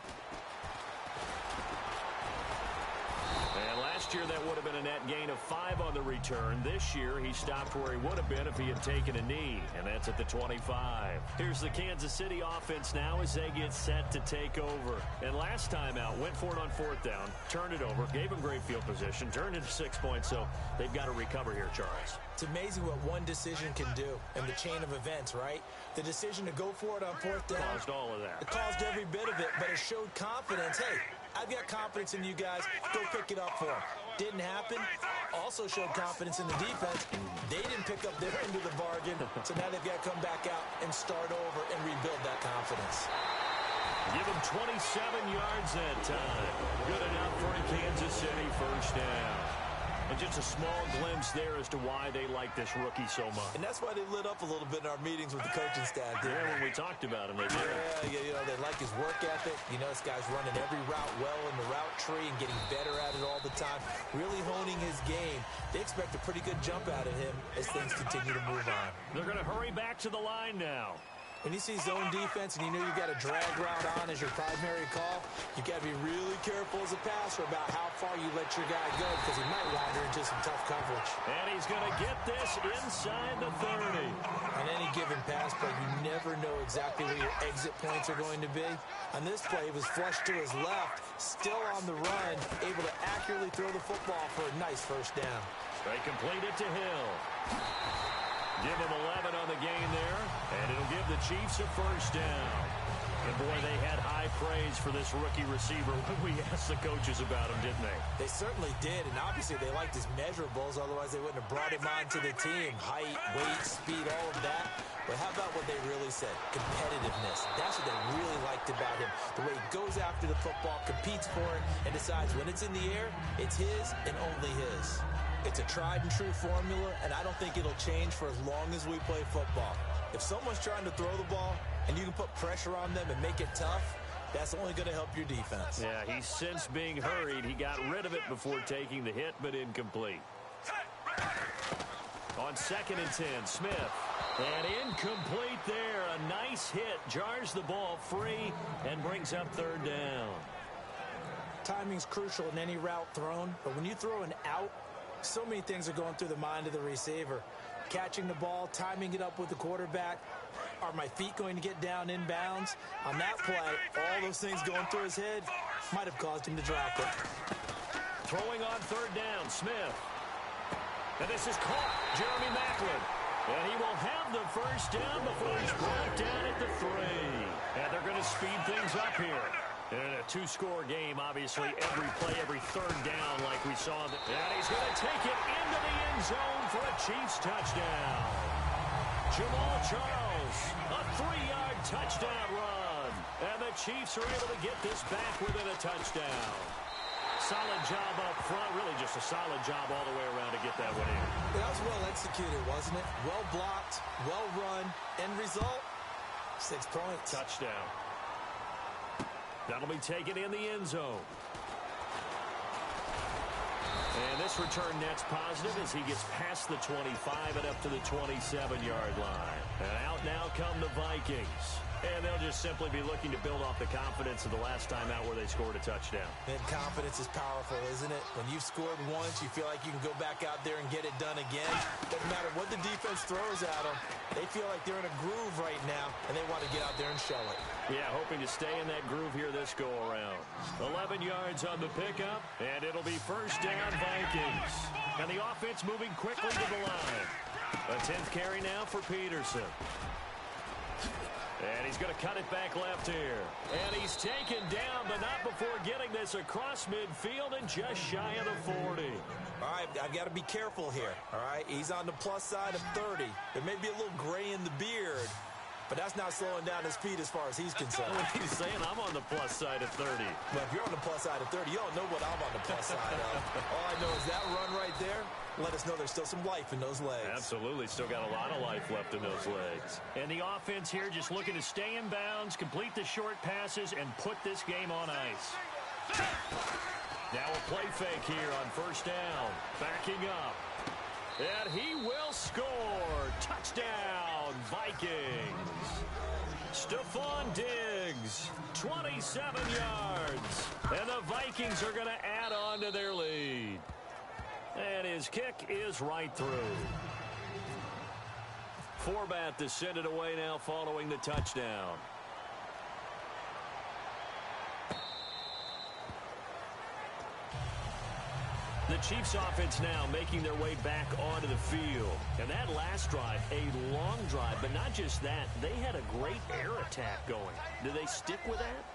And last year that would have been a net gain of 5 on the return. This year he stopped where he would have been if he had taken a knee, and that's at the 25. Here's the Kansas City offense now as they get set to take over. And last time out, went for it on 4th down, turned it over, gave him great field position, turned into 6 points, so they've got to recover here, Charles. It's amazing what one decision can do in the chain of events, right? The decision to go for it on 4th down Caused all of that. It caused every bit of it, but it showed confidence. Hey, I've got confidence in you guys. Go pick it up for them. Didn't happen. Also showed confidence in the defense. They didn't pick up their end of the bargain, so now they've got to come back out and start over and rebuild that confidence. Give him 27 yards that time. Good enough for a Kansas City first down. And just a small glimpse there as to why they like this rookie so much. And that's why they lit up a little bit in our meetings with the coaching staff. Yeah, when we talked about him, they did. Yeah, they like his work ethic. This guy's running every route well in the route tree and getting better at it all the time, really honing his game. They expect a pretty good jump out of him as things continue to move on. They're going to hurry back to the line now. When you see zone defense and you know you've got a drag route on as your primary call, you've got to be really careful as a passer about how far you let your guy go because he might wander into some tough coverage. And he's going to get this inside the 30. On any given pass play, you never know exactly where your exit points are going to be. On this play, he was flushed to his left, still on the run, able to accurately throw the football for a nice first down. They complete it to Hill. Give him 11 on the gain there, and it'll give the Chiefs a first down. And, boy, they had high praise for this rookie receiver when we asked the coaches about him, didn't they? They certainly did, and obviously they liked his measurables, otherwise they wouldn't have brought him onto the team. Height, weight, speed, all of that. But how about what they really said? Competitiveness. That's what they really liked about him. The way he goes after the football, competes for it, and decides when it's in the air, it's his and only his. It's a tried and true formula, and I don't think it'll change for as long as we play football. If someone's trying to throw the ball and you can put pressure on them and make it tough, that's only going to help your defense. Yeah, he's since being hurried. He got rid of it before taking the hit, but incomplete. On 2nd and 10, Smith. And incomplete there. A nice hit. Jars the ball free and brings up 3rd down. Timing's crucial in any route thrown, but when you throw an out, so many things are going through the mind of the receiver. Catching the ball, timing it up with the quarterback. Are my feet going to get down inbounds? On that play, all those things going through his head might have caused him to drop it. Throwing on 3rd down, Smith. And this is caught. Jeremy Maclin. And he will have the first down before he's brought down at the 3. And they're going to speed things up here. In a 2-score game, obviously, every play, every 3rd down like we saw. And he's going to take it into the end zone for a Chiefs touchdown. Jamal Charles, a 3-yard touchdown run. And the Chiefs are able to get this back within a touchdown. Solid job up front, really just a solid job all the way around to get that one in. That was well executed, wasn't it? Well blocked, well run. End result, 6 points. Touchdown. That'll be taken in the end zone. And this return net's positive as he gets past the 25 and up to the 27-yard line. And out now come the Vikings. And they'll just simply be looking to build off the confidence of the last time out where they scored a touchdown. And confidence is powerful, isn't it? When you've scored once, you feel like you can go back out there and get it done again. Doesn't matter what the defense throws at them. They feel like they're in a groove right now, and they want to get out there and show it. Yeah, hoping to stay in that groove here this go-around. 11 yards on the pickup, and it'll be first down Vikings. And the offense moving quickly to the line. A 10th carry now for Peterson. And he's going to cut it back left here. And he's taken down, but not before getting this across midfield and just shy of the 40. All right, I've got to be careful here, all right? He's on the plus side of 30. There may be a little gray in the beard, but that's not slowing down his speed as far as he's concerned. He's saying I'm on the plus side of 30. But if you're on the plus side of 30, you don't know what I'm on the plus side of. All I know is that run right there let us know there's still some life in those legs. Absolutely. Still got a lot of life left in those legs. And the offense here just looking to stay in bounds, complete the short passes, and put this game on ice. Now a play fake here on first down. Backing up. And he will score. Touchdown, Vikings. Stephon Diggs, 27 yards. And the Vikings are going to add on to their lead. And his kick is right through. Forbat to send it away now following the touchdown. The Chiefs offense now making their way back onto the field. And that last drive, a long drive, but not just that. They had a great air attack going. Do they stick with that?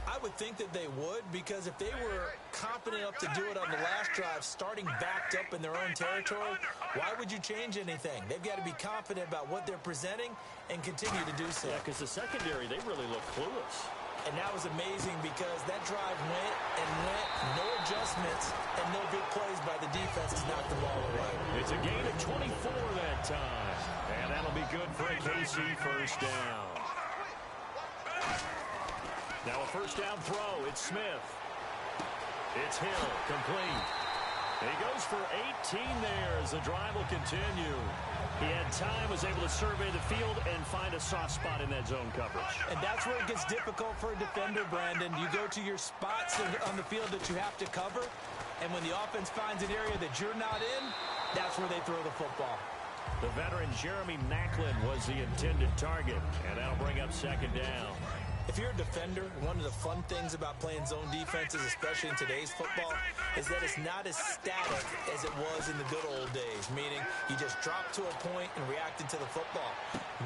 I would think that they would, because if they were confident enough to do it on the last drive, starting backed up in their own territory, why would you change anything? They've got to be confident about what they're presenting and continue to do so. Yeah, because the secondary, they really look clueless. And that was amazing because that drive went and went, no adjustments, and no big plays by the defense to knock the ball away. It's a gain of 24 that time. And that'll be good for a KC first down. Now a first down throw. It's Smith. It's Hill. Complete. He goes for 18 there as the drive will continue. He had time, was able to survey the field and find a soft spot in that zone coverage. And that's where it gets difficult for a defender, Brandon. You go to your spots on the field that you have to cover, and when the offense finds an area that you're not in, that's where they throw the football. The veteran Jeremy Maclin was the intended target, and that'll bring up second down. If you're a defender, one of the fun things about playing zone defenses, especially in today's football, is that it's not as static as it was in the good old days, meaning you just drop to a point and reacted to the football.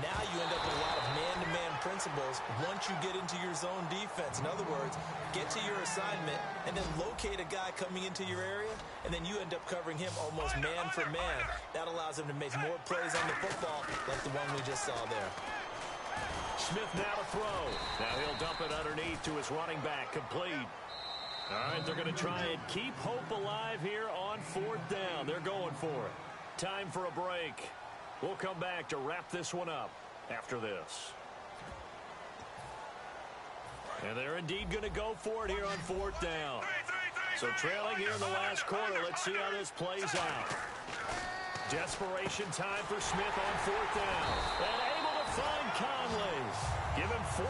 Now you end up with a lot of man-to-man principles once you get into your zone defense. In other words, get to your assignment and then locate a guy coming into your area, and then you end up covering him almost man for man. That allows him to make more plays on the football like the one we just saw there. Smith now to throw. Now he'll dump it underneath to his running back. Complete. All right, they're going to try and keep hope alive here on fourth down. They're going for it. Time for a break. We'll come back to wrap this one up after this. And they're indeed going to go for it here on fourth down. So trailing here in the last quarter. Let's see how this plays out. Desperation time for Smith on fourth down. And able to find Conley. Give him 14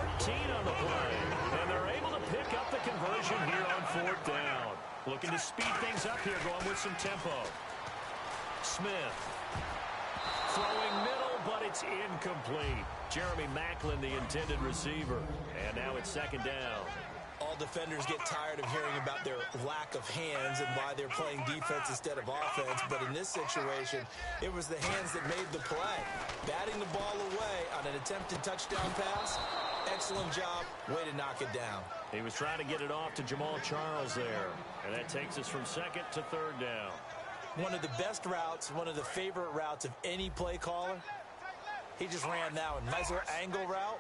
on the play. And they're able to pick up the conversion here on fourth down. Looking to speed things up here, going with some tempo. Smith. Throwing middle, but it's incomplete. Jeremy Maclin, the intended receiver. And now it's second down. All defenders get tired of hearing about their lack of hands and why they're playing defense instead of offense. But in this situation, it was the hands that made the play. Batting the ball away on an attempted touchdown pass. Excellent job. Way to knock it down. He was trying to get it off to Jamal Charles there. And that takes us from second to third down. One of the best routes, one of the favorite routes of any play caller. He just ran that one. Nice little angle route.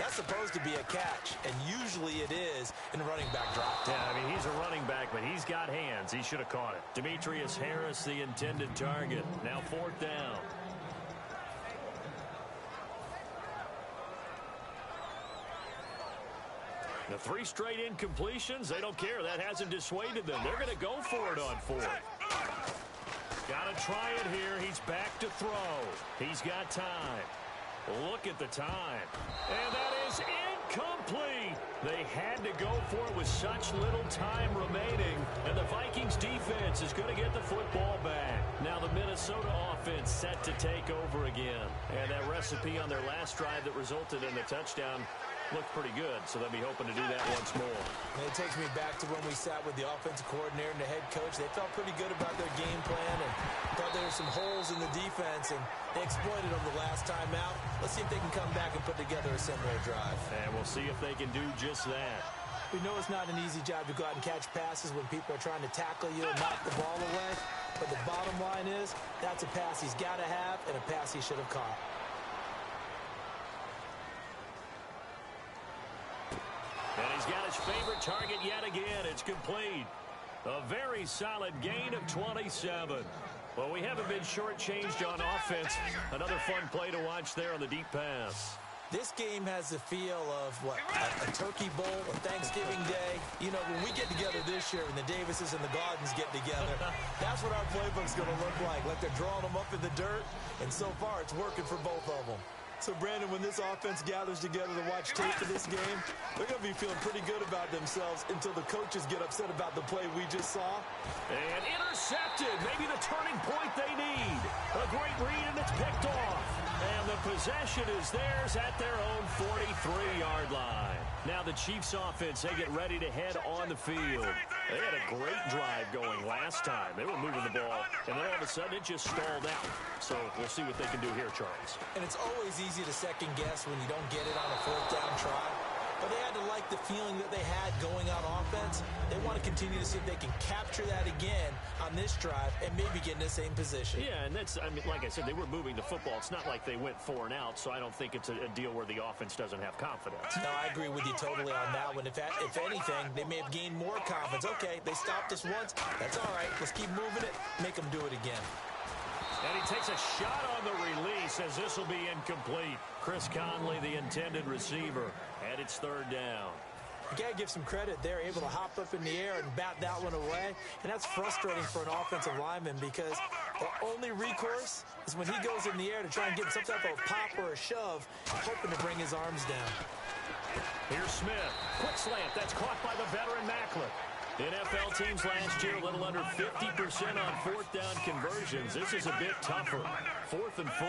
That's supposed to be a catch, and usually it is in a running back drop. Yeah, I mean, he's a running back, but he's got hands. He should have caught it. Demetrius Harris, the intended target. Now fourth down. The 3 straight incompletions, they don't care. That hasn't dissuaded them. They're going to go for it on fourth. Got to try it here. He's back to throw. He's got time. Look at the time. And that is incomplete. They had to go for it with such little time remaining. And the Vikings defense is going to get the football back. Now the Minnesota offense set to take over again. And that recipe on their last drive that resulted in the touchdown looked pretty good, so they'll be hoping to do that once more. And it takes me back to when we sat with the offensive coordinator and the head coach. They felt pretty good about their game plan and thought there were some holes in the defense, and they exploited them the last time out. Let's see if they can come back and put together a similar drive. And we'll see if they can do just that. We know it's not an easy job to go out and catch passes when people are trying to tackle you and knock the ball away, but the bottom line is that's a pass he's got to have and a pass he should have caught. And he's got his favorite target yet again. It's complete. A very solid gain of 27. Well, we haven't been shortchanged on offense. Another fun play to watch there on the deep pass. This game has the feel of, what, a turkey bowl, a Thanksgiving day. You know, when we get together this year and the Davises and the Gardens get together, that's what our playbook's going to look like they're drawing them up in the dirt, and so far it's working for both of them. So, Brandon, when this offense gathers together to watch tape of this game, they're going to be feeling pretty good about themselves until the coaches get upset about the play we just saw. And intercepted. Maybe the turning point they need. A great read, and it's picked off. And the possession is theirs at their own 43-yard line. Now the Chiefs offense, they get ready to head on the field. They had a great drive going last time. They were moving the ball, and then all of a sudden it just stalled out. So we'll see what they can do here, Charles. And it's always easy to second guess when you don't get it on a fourth down try. but they had to like the feeling that they had going on offense. They want to continue to see if they can capture that again on this drive and maybe get in the same position. Yeah, and that's, I mean, like I said, they were moving the football. It's not like they went 4 and out, so I don't think it's a deal where the offense doesn't have confidence. No, I agree with you totally on that one. If anything, they may have gained more confidence. Okay, they stopped us once. That's all right. Let's keep moving it. Make them do it again. And he takes a shot on the release as this will be incomplete. Chris Conley, the intended receiver, and it's 3rd down. You got to give some credit. They're able to hop up in the air and bat that one away. And that's frustrating for an offensive lineman because the only recourse is when he goes in the air to try and get some type of pop or a shove, hoping to bring his arms down. Here's Smith. Quick slant. That's caught by the veteran Macklin. NFL teams last year a little under 50% on 4th down conversions. This is a bit tougher. 4th and 4.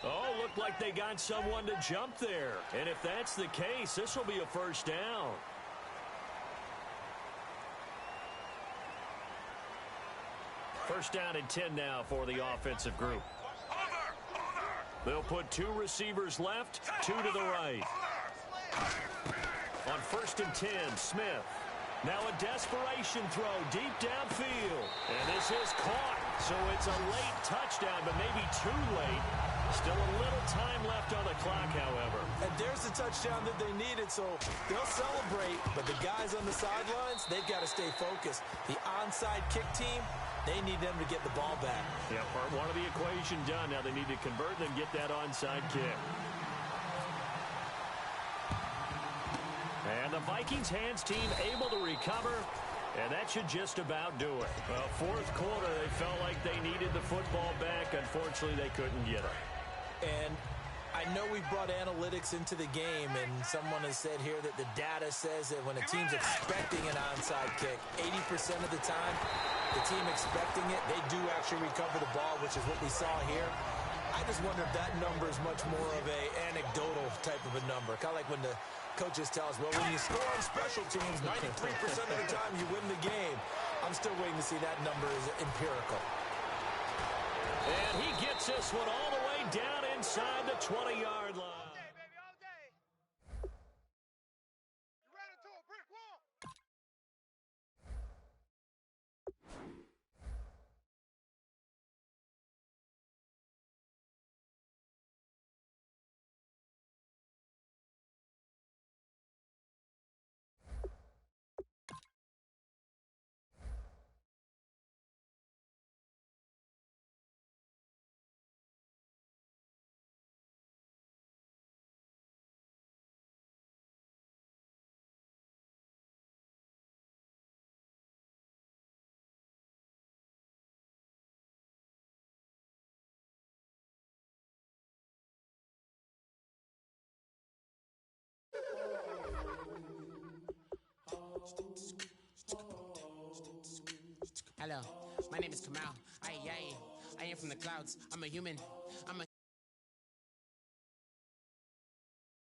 Oh, looked like they got someone to jump there. And if that's the case, this will be a 1st down. First down and 10 now for the offensive group. They'll put 2 receivers left, 2 to the right. On 1st and 10, Smith. Now a desperation throw deep downfield. And this is caught. So it's a late touchdown, but maybe too late. Still a little time left on the clock, however. And there's the touchdown that they needed, so they'll celebrate. But the guys on the sidelines, they've got to stay focused. The onside kick team, they need them to get the ball back. Yeah, part 1 of the equation done. Now they need to convert and get that onside kick. And the Vikings hands team able to recover, and that should just about do it. Well, 4th quarter, they felt like they needed the football back. Unfortunately, they couldn't get it. And I know we've brought analytics into the game, and someone has said here that the data says that when a team's expecting an onside kick, 80% of the time, the team expecting it, they do actually recover the ball, which is what we saw here. I just wonder if that number is much more of a anecdotal type of a number. Kind of like when the coaches tell us, well, when you score on special teams, 93% of the time you win the game. I'm still waiting to see that number is empirical. And he gets this one all the way down inside the 20-yard line. Hello, my name is Kamal. I am from the clouds. I'm a human. I'm a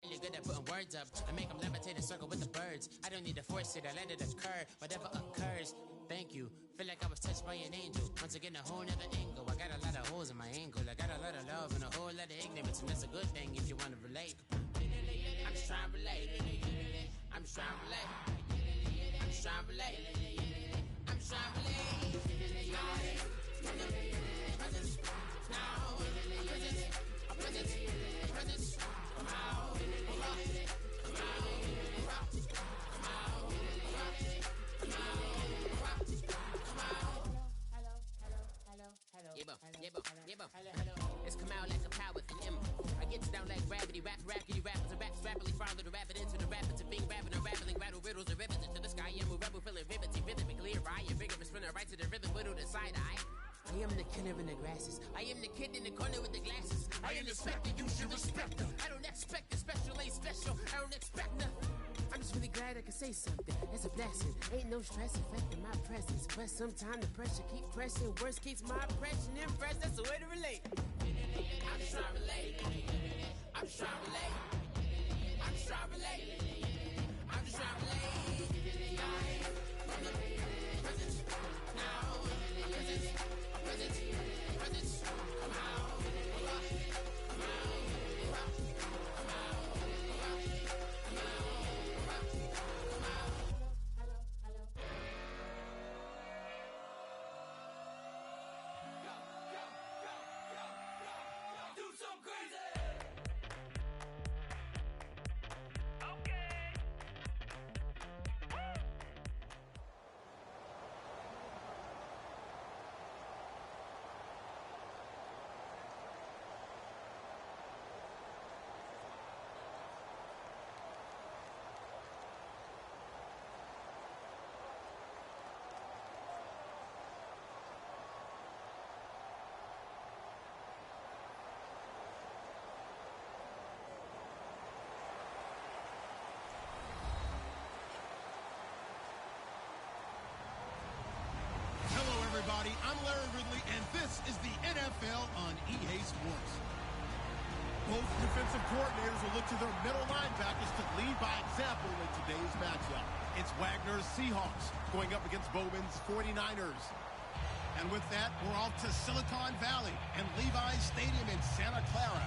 really good at putting words up. I make them levitate and circle with the birds. I don't need to force it, I let it occur. Whatever occurs, thank you. Feel like I was touched by an angel. Once again, a whole nother angle. I got a lot of holes in my angle. I got a lot of love and a whole lot of ignorance, and that's a good thing if you want to relate. I'm just trying to relate. I'm just trying to relate. I'm just trying to relate. I'm just trying to relate. It's come out like a power with an M. I get down like gravity, rapidy rappers and raps rapidly follow the rapid into the rapids of being rapping and rattling, rattle riddles and rivets into the sky. I'm a rebel feeling rhythmically right, a vigorous spinner right to the rhythm, widow to side eye. I am the killer in the grasses. I am the kid in the corner with the glasses. I am the specter, you should respect them. I don't expect the special, ain't special. I don't expect nothing. I'm just really glad I can say something. That's a blessing. Ain't no stress affecting my presence. But sometimes the pressure keep pressing. Worst keeps my impression impressed. That's the way to relate. I'm just trying to relate. I'm just trying to relate. I'm just trying to relate. I'm just trying to relate. From the presence now. Presence. Come out. This is the NFL on EA Sports. Both defensive coordinators will look to their middle linebackers to lead by example in today's matchup. It's Wagner's Seahawks going up against Bowman's 49ers. And with that, we're off to Silicon Valley and Levi's Stadium in Santa Clara,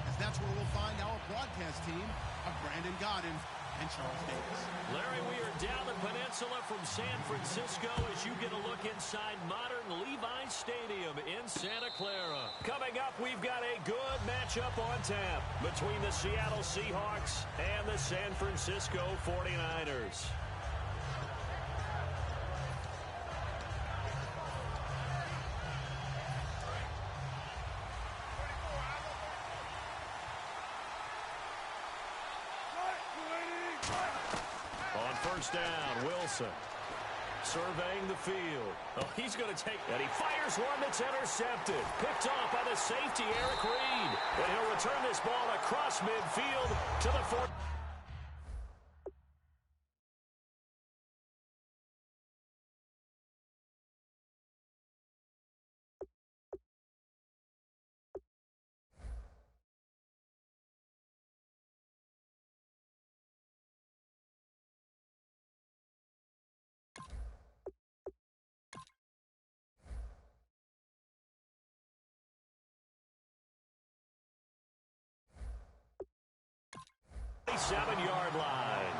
as that's where we'll find our broadcast team of Brandon Godden and Charles Davis. Larry, we are down the peninsula from San Francisco as you get a look inside modern Levi's Stadium in Santa Clara. Coming up, we've got a good matchup on tap between the Seattle Seahawks and the San Francisco 49ers. First down, Wilson. Surveying the field. Oh, he's going to take, and he fires one that's intercepted. Picked off by the safety, Eric Reed. And he'll return this ball across midfield to the 4. Seven-yard line.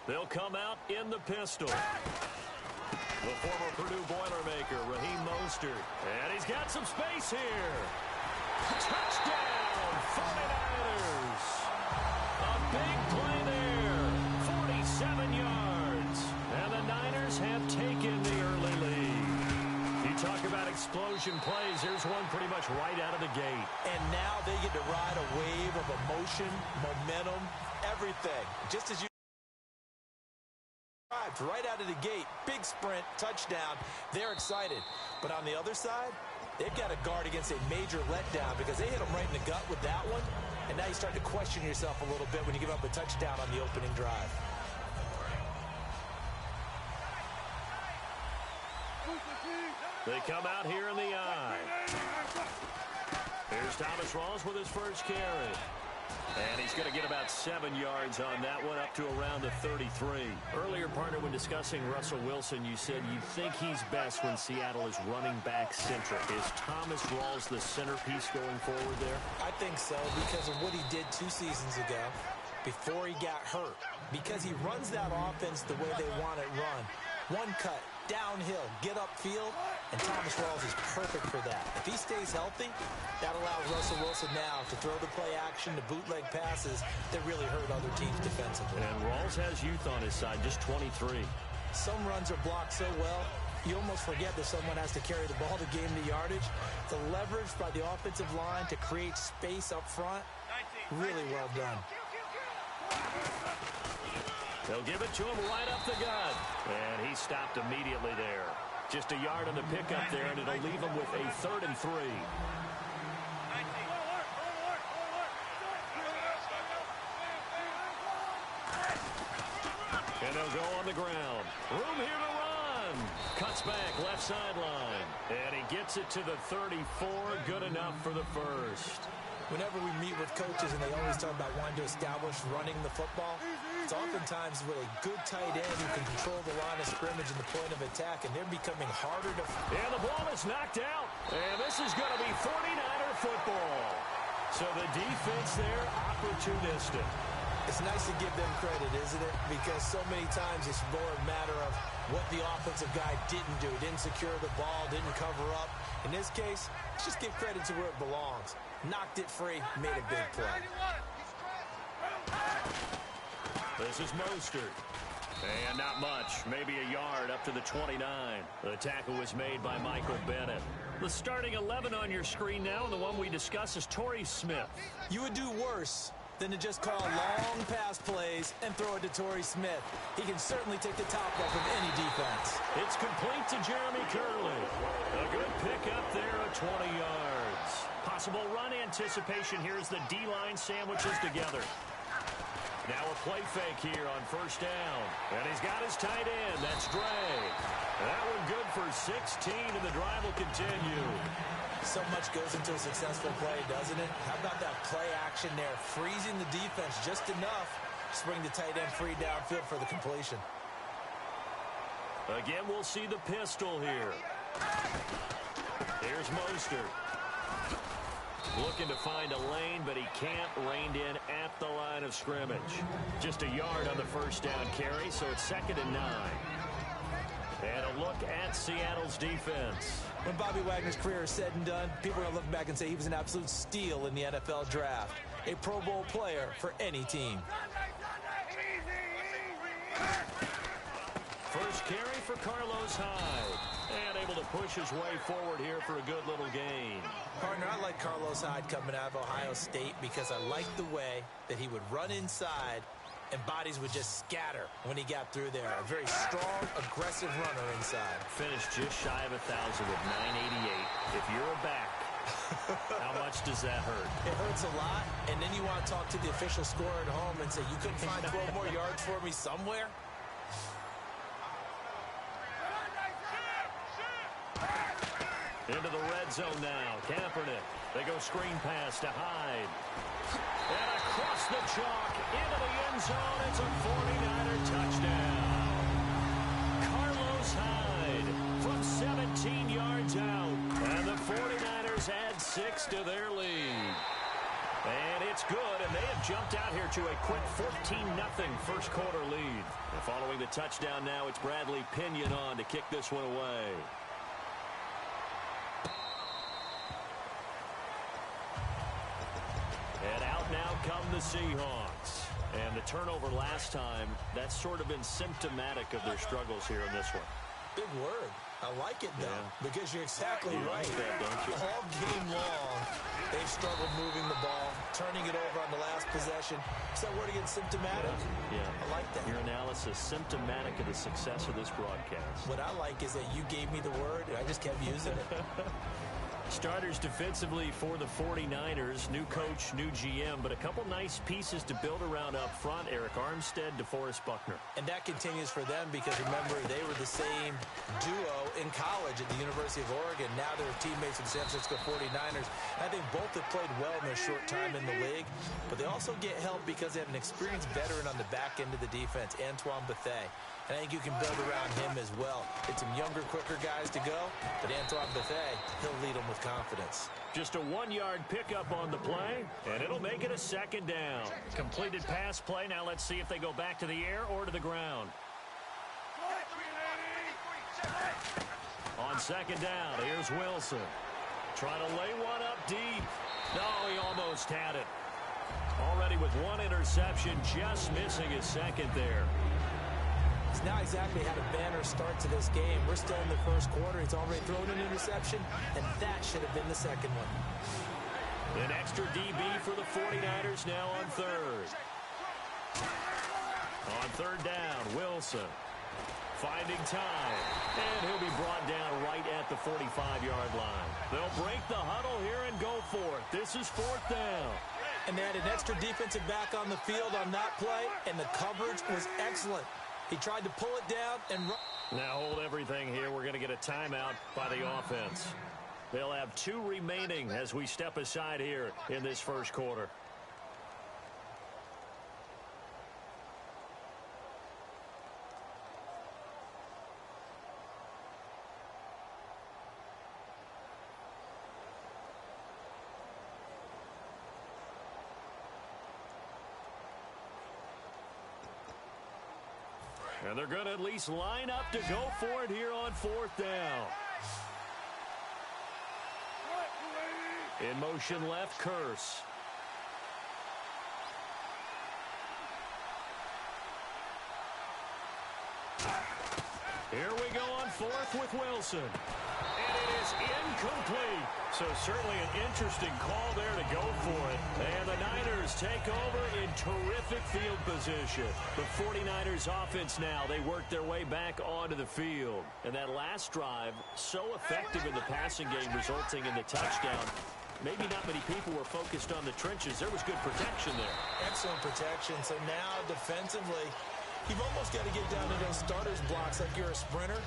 They'll come out in the pistol. The former Purdue Boilermaker, Raheem Mostert. And he's got some space here. Touchdown, 49ers. A big play there, 47 yards. And the Niners have taken the early lead. You talk about explosion plays, here's one pretty much right out of the gate. And now they get to ride a wave of emotion, momentum, everything. Just as you right out of the gate, big sprint, touchdown. They're excited. But on the other side, they've got to guard against a major letdown because they hit them right in the gut with that one. And now you start to question yourself a little bit when you give up a touchdown on the opening drive. They come out here in the eye. Here's Thomas Rawls with his first carry. And he's going to get about 7 yards on that one, up to around the 33. Earlier, partner, when discussing Russell Wilson, you said you think he's best when Seattle is running back centric. Is Thomas Rawls the centerpiece going forward there? I think so because of what he did 2 seasons ago before he got hurt. Because he runs that offense the way they want it run. One cut, downhill, get upfield, and Thomas Rawls is perfect for that. If he stays healthy, that allows Russell Wilson now to throw the play action, the bootleg passes that really hurt other teams defensively. And Rawls has youth on his side, just 23. Some runs are blocked so well, you almost forget that someone has to carry the ball to gain the yardage. The leverage by the offensive line to create space up front, really well done. They'll give it to him right up the gut. And he stopped immediately there. Just a yard on the pickup there, and it'll leave him with a 3rd and 3. And they'll go on the ground. Room here to run. Cuts back, left sideline. And he gets it to the 34. Good enough for the first. Whenever we meet with coaches and they always talk about wanting to establish running the football, it's oftentimes with a good tight end who can control the line of scrimmage and the point of attack, and they're becoming harder to... And the ball is knocked out. And this is going to be 49er football. So the defense there, opportunistic. It's nice to give them credit, isn't it? Because so many times it's more a matter of what the offensive guy didn't do. Didn't secure the ball, didn't cover up. In this case, let's just give credit to where it belongs. Knocked it free, made a big play. This is Mostert. And not much, maybe a yard up to the 29. The tackle was made by Michael Bennett. The starting 11 on your screen now, and the one we discuss is Torrey Smith. You would do worse than to just call long pass plays and throw it to Torrey Smith. He can certainly take the top off of any defense. It's complete to Jeremy Curley. A good pickup there at 20 yards. Possible run anticipation here as the D-line sandwiches together. Now a play fake here on first down. And he's got his tight end. That's Dre. That one good for 16, and the drive will continue. So much goes into a successful play, doesn't it? How about that play action there, freezing the defense just enough to bring the tight end free downfield for the completion. Again, we'll see the pistol here. Here's Mostert. Looking to find a lane, but he can't. Reined in at the line of scrimmage. Just a yard on the first down carry, so it's 2nd and 9. And a look at Seattle's defense. When Bobby Wagner's career is said and done, people are going to look back and say he was an absolute steal in the NFL draft. A Pro Bowl player for any team. First carry for Carlos Hyde. And able to push his way forward here for a good little gain. Partner, I like Carlos Hyde coming out of Ohio State because I like the way that he would run inside and bodies would just scatter when he got through there. A very strong, aggressive runner inside. Finished just shy of 1,000 with 988. If you're a back, how much does that hurt? It hurts a lot, and then you want to talk to the official scorer at home and say, you couldn't find 12 more yards for me somewhere? Into the red zone now. Kaepernick. They go screen pass to Hyde. And across the chalk into the end zone. It's a 49er touchdown. Carlos Hyde from 17 yards out. And the 49ers add 6 to their lead. And it's good, and they have jumped out here to a quick 14-0 first quarter lead. And following the touchdown now, it's Bradley Pinion on to kick this one away. And out now come the Seahawks. And the turnover last time, that's sort of been symptomatic of their struggles here in this one. Big word. I like it, though, because you're exactly right. Like that, don't you? All game long, they've struggled moving the ball, turning it over on the last possession. Is that word again, symptomatic? Yeah. I like that. Your analysis, symptomatic of the success of this broadcast. What I like is that you gave me the word, and I just kept using it. Starters defensively for the 49ers. New coach, new GM, but a couple nice pieces to build around up front. Eric Armstead, DeForest Buckner. And that continues for them because, remember, they were the same duo in college at the University of Oregon. Now they're teammates with the San Francisco 49ers. I think both have played well in their short time in the league, but they also get help because they have an experienced veteran on the back end of the defense, Antoine Bethea. And I think you can build around him as well. It's some younger, quicker guys to go, but Antoine Bethea, he'll lead them with confidence. Just a 1-yard pickup on the play, and it'll make it a 2nd down. Completed pass play. Now let's see if they go back to the air or to the ground. On 2nd down, here's Wilson. Trying to lay one up deep. No, he almost had it. Already with 1 interception, just missing his 2nd there. He's not exactly had a banner start to this game. We're still in the first quarter. He's already thrown an interception, and that should have been the 2nd one. An extra DB for the 49ers now on 3rd. On 3rd down, Wilson finding time, and he'll be brought down right at the 45-yard line. They'll break the huddle here and go for it. This is 4th down. And they had an extra defensive back on the field on that play, and the coverage was excellent. He tried to pull it down and run. Now hold everything here. We're going to get a timeout by the offense. They'll have 2 remaining as we step aside here in this first quarter. And they're going to at least line up to go for it here on 4th down. In motion left, Curse. Here we go on 4th with Wilson. And it is incomplete. So certainly an interesting call there to go for it. And the Niners take over in terrific field position. The 49ers offense now, they work their way back onto the field. And that last drive, so effective in the passing game, resulting in the touchdown. Maybe not many people were focused on the trenches. There was good protection there. Excellent protection. So now defensively, you've almost got to get down to those starters blocks like you're a sprinter.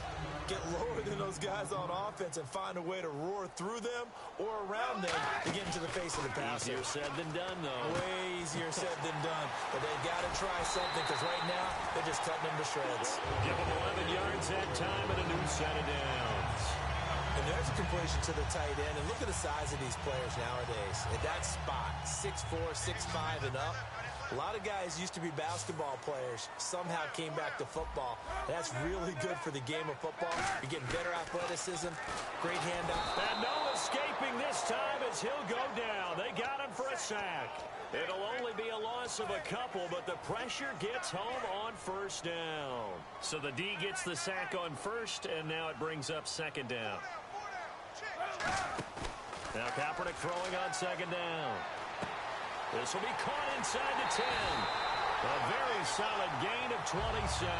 Get lower than those guys on offense and find a way to roar through them or around them to get into the face of the passer. Easier said than done, though. Way easier said than done. But they've got to try something because right now they're just cutting them to shreds. Give them 11 yards that time and a new set of downs. And there's a completion to the tight end. And look at the size of these players nowadays. At that spot, 6'4", 6'5", and up. A lot of guys used to be basketball players, somehow came back to football. That's really good for the game of football. You're getting better athleticism, great handout. And no escaping this time as he'll go down. They got him for a sack. It'll only be a loss of a couple, but the pressure gets home on first down. So the D gets the sack on first, and now it brings up second down. Now Kaepernick throwing on second down. This will be caught inside the 10. A very solid gain of 27.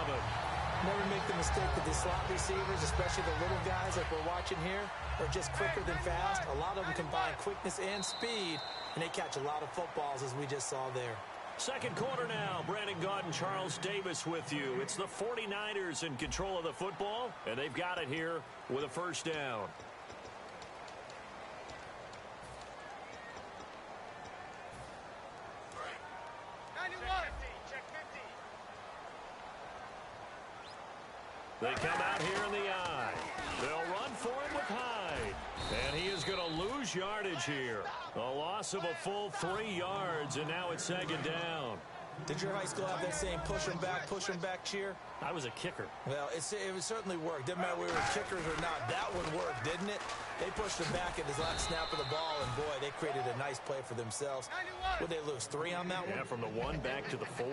Never make the mistake that the slot receivers, especially the little guys like we're watching here, are just quicker than fast. A lot of them combine quickness and speed, and they catch a lot of footballs, as we just saw there. Second quarter now. Brandon Gaud and Charles Davis with you. It's the 49ers in control of the football, and they've got it here with a first down. They come out here in the eye. They'll run for him with Hyde. And he is going to lose yardage here. A loss of a full 3 yards, and now it's second down. Did your high school have that same push them back cheer? I was a kicker. Well, it certainly worked. Didn't matter whether we were kickers or not. That one worked, didn't it? They pushed him back at his last snap of the ball, and boy, they created a nice play for themselves. Would they lose 3 on that one? Yeah, from the 1 back to the 4.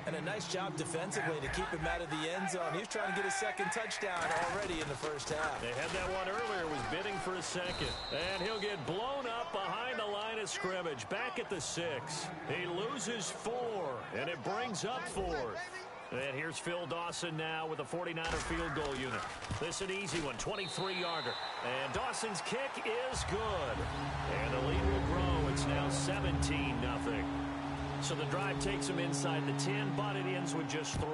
And a nice job defensively to keep him out of the end zone. He was trying to get his second touchdown already in the first half. They had that one earlier, was bidding for a second. And he'll get blown up behind the line of scrimmage, back at the 6. He loses 4, and it brings up 4th. And here's Phil Dawson now with a 49er field goal unit. This is an easy one, 23-yarder. And Dawson's kick is good. And the lead will grow. It's now 17-0. So the drive takes him inside the 10, but it ends with just 3.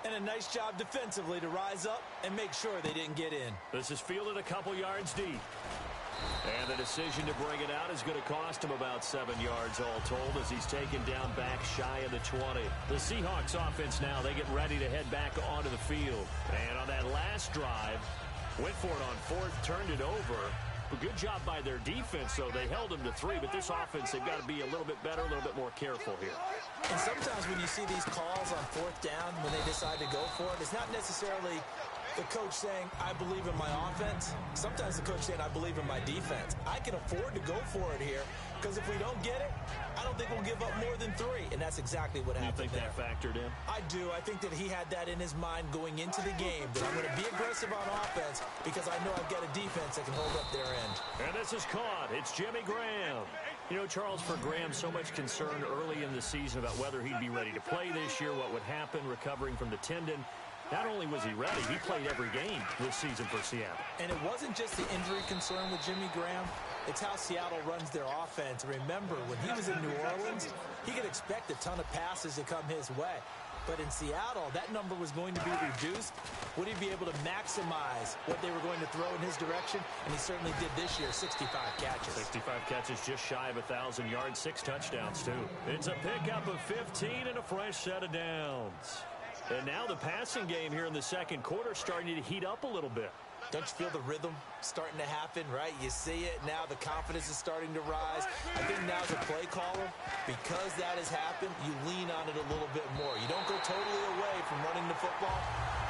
And a nice job defensively to rise up and make sure they didn't get in. This is fielded a couple yards deep. And the decision to bring it out is going to cost him about 7 yards all told as he's taken down back shy of the 20. The Seahawks offense now, they get ready to head back onto the field. And on that last drive, went for it on 4th, turned it over. A good job by their defense, though. They held them to 3, but this offense, they've got to be a little bit better, a little bit more careful here. And sometimes when you see these calls on 4th down, when they decide to go for it, it's not necessarily the coach saying, I believe in my offense. Sometimes the coach saying, I believe in my defense. I can afford to go for it here because if we don't get it, I don't think we'll give up more than 3. And that's exactly what happened. You think that factored in? I do. I think that he had that in his mind going into the game, that I'm going to be aggressive on offense because I know I've got a defense that can hold up their end. And this is caught. It's Jimmy Graham. You know, Charles, for Graham, so much concern early in the season about whether he'd be ready to play this year, what would happen recovering from the tendon. Not only was he ready, he played every game this season for Seattle. And it wasn't just the injury concern with Jimmy Graham. It's how Seattle runs their offense. Remember, when he was in New Orleans, he could expect a ton of passes to come his way. But in Seattle, that number was going to be reduced. Would he be able to maximize what they were going to throw in his direction? And he certainly did this year, 65 catches. 65 catches, just shy of 1,000 yards, 6 touchdowns, too. It's a pickup of 15 and a fresh set of downs. And now the passing game here in the second quarter starting to heat up a little bit. Don't you feel the rhythm starting to happen, right? You see it now. The confidence is starting to rise. I think now as a play caller, because that has happened, you lean on it a little bit more. You don't go totally away from running the football,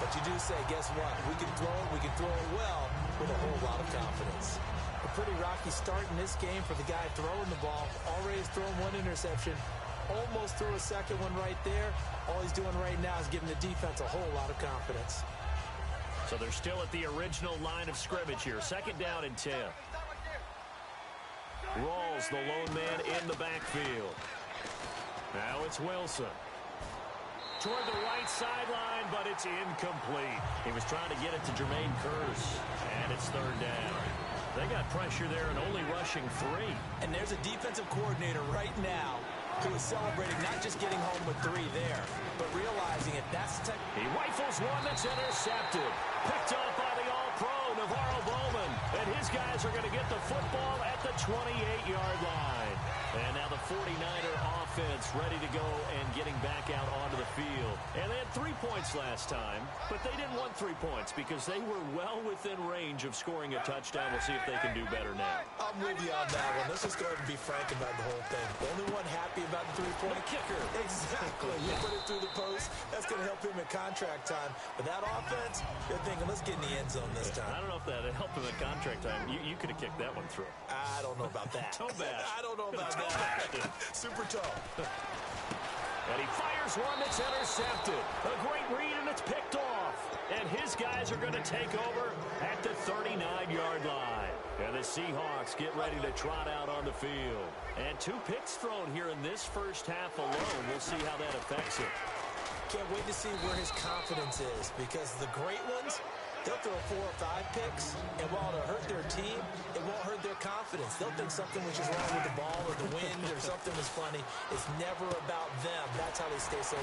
but you do say, guess what? We can throw it. We can throw it well with a whole lot of confidence. A pretty rocky start in this game for the guy throwing the ball. Already has thrown 1 interception. Almost threw a second one right there. All he's doing right now is giving the defense a whole lot of confidence. So they're still at the original line of scrimmage here. Second down and 10. Rawls, the lone man in the backfield. Now it's Wilson. Toward the right sideline, but it's incomplete. He was trying to get it to Jermaine Kearse, and it's third down. They got pressure there and only rushing 3. And there's a defensive coordinator right now who is celebrating not just getting home with 3 there, but realizing if that's the type... He rifles one that's intercepted. Picked off by the All-Pro, Navarro Bowman. And his guys are going to get the football at the 28-yard line. And now the 49er offense ready to go and getting back out onto the field. And they had 3 points last time, but they didn't want 3 points because they were well within range of scoring a touchdown. We'll see if they can do better now. I'm with you on that one. Let's just go ahead and be frank about the whole thing. The only one happy about the 3-point kicker. Exactly. You put it through the post. That's going to help him at contract time. But that offense, they're thinking, let's get in the end zone this time. I don't know if that helped him at contract time. You could have kicked that one through. I don't know about that. Toe bash. I don't know about that. Super toe. And he fires one that's intercepted. A great read, and it's picked off. And his guys are going to take over at the 39-yard line. And the Seahawks get ready to trot out on the field. And 2 picks thrown here in this first half alone. We'll see how that affects it. Can't wait to see where his confidence is, because the great ones, they'll throw 4 or 5 picks, and while it'll hurt their team, it won't hurt their confidence. They'll think something was just wrong with the ball or the wind or something was funny. It's never about them. That's how they stay so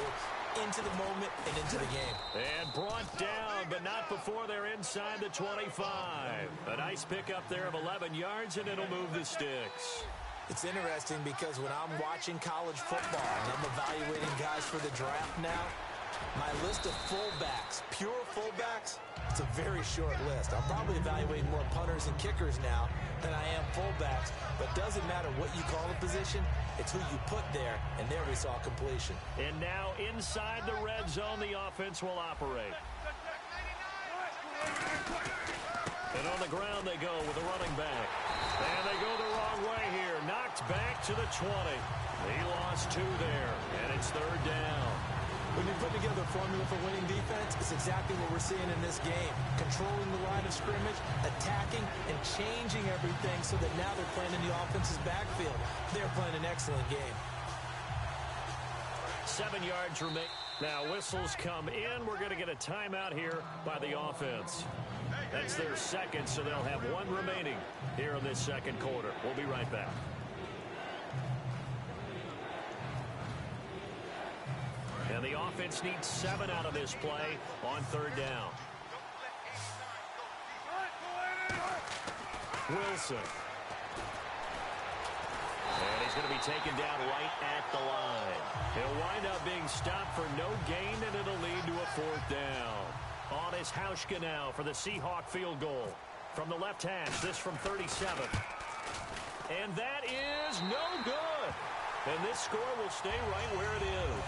into the moment and into the game. And brought down, but not before they're inside the 25. A nice pickup there of 11 yards, and it'll move the sticks. It's interesting because when I'm watching college football and I'm evaluating guys for the draft now, my list of fullbacks, pure fullbacks, it's a very short list. I'm probably evaluating more punters and kickers now than I am fullbacks, but doesn't matter what you call a position, it's who you put there, and there we saw completion. And now inside the red zone, the offense will operate. And on the ground they go with a running back. And they go the wrong way here. Knocked back to the 20. He lost 2 there, and it's third down. When you put together a formula for winning defense, it's exactly what we're seeing in this game. Controlling the line of scrimmage, attacking, and changing everything so that now they're playing in the offense's backfield. They're playing an excellent game. 7 yards remain. Now whistles come in. We're going to get a timeout here by the offense. That's their second, so they'll have 1 remaining here in this second quarter. We'll be right back. And the offense needs 7 out of this play on third down. Wilson. And he's going to be taken down right at the line. He'll wind up being stopped for no gain, and it'll lead to a 4th down. On is Hauschka now for the Seahawk field goal. From the left hash, this from 37. And that is no good. And this score will stay right where it is.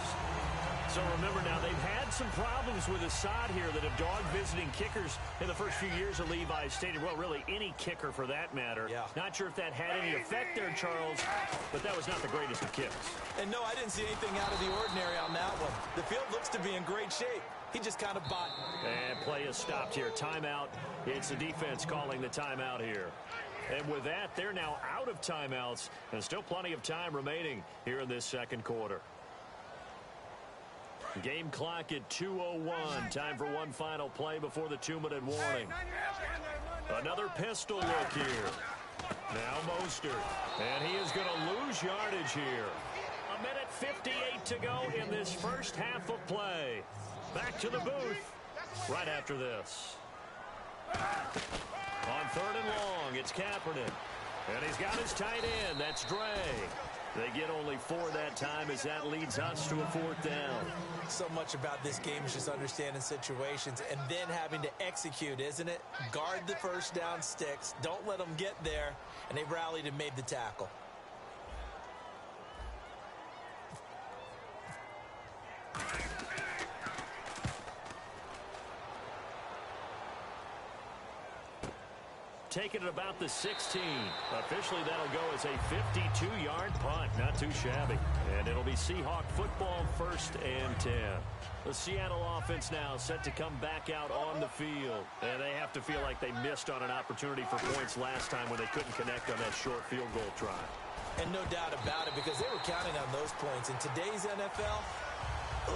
So remember now, they've had some problems with Assad here that have dogged visiting kickers in the first few years of Levi's Stadium. Well, really, any kicker for that matter. Yeah. Not sure if that had any effect there, Charles, but that was not the greatest of kicks. And no, I didn't see anything out of the ordinary on that one. The field looks to be in great shape. He just kind of bought. And play is stopped here. Timeout. It's the defense calling the timeout here. And with that, they're now out of timeouts, and still plenty of time remaining here in this second quarter. Game clock at 2:01. Time for one final play before the 2-minute warning. Another pistol look here. Now Mostert. And he is going to lose yardage here. 1:58 to go in this first half of play. Back to the booth right after this. On 3rd and long, it's Kaepernick. And he's got his tight end. That's Dre. They get only 4 that time as that leads us to a 4th down. So much about this game is just understanding situations and then having to execute, isn't it? Guard the first down sticks. Don't let them get there. And they rallied and made the tackle. Taking it about the 16. Officially, that'll go as a 52-yard punt. Not too shabby. And it'll be Seahawk football 1st and 10. The Seattle offense now set to come back out on the field. And they have to feel like they missed on an opportunity for points last time when they couldn't connect on that short field goal try. And no doubt about it, because they were counting on those points. In today's NFL,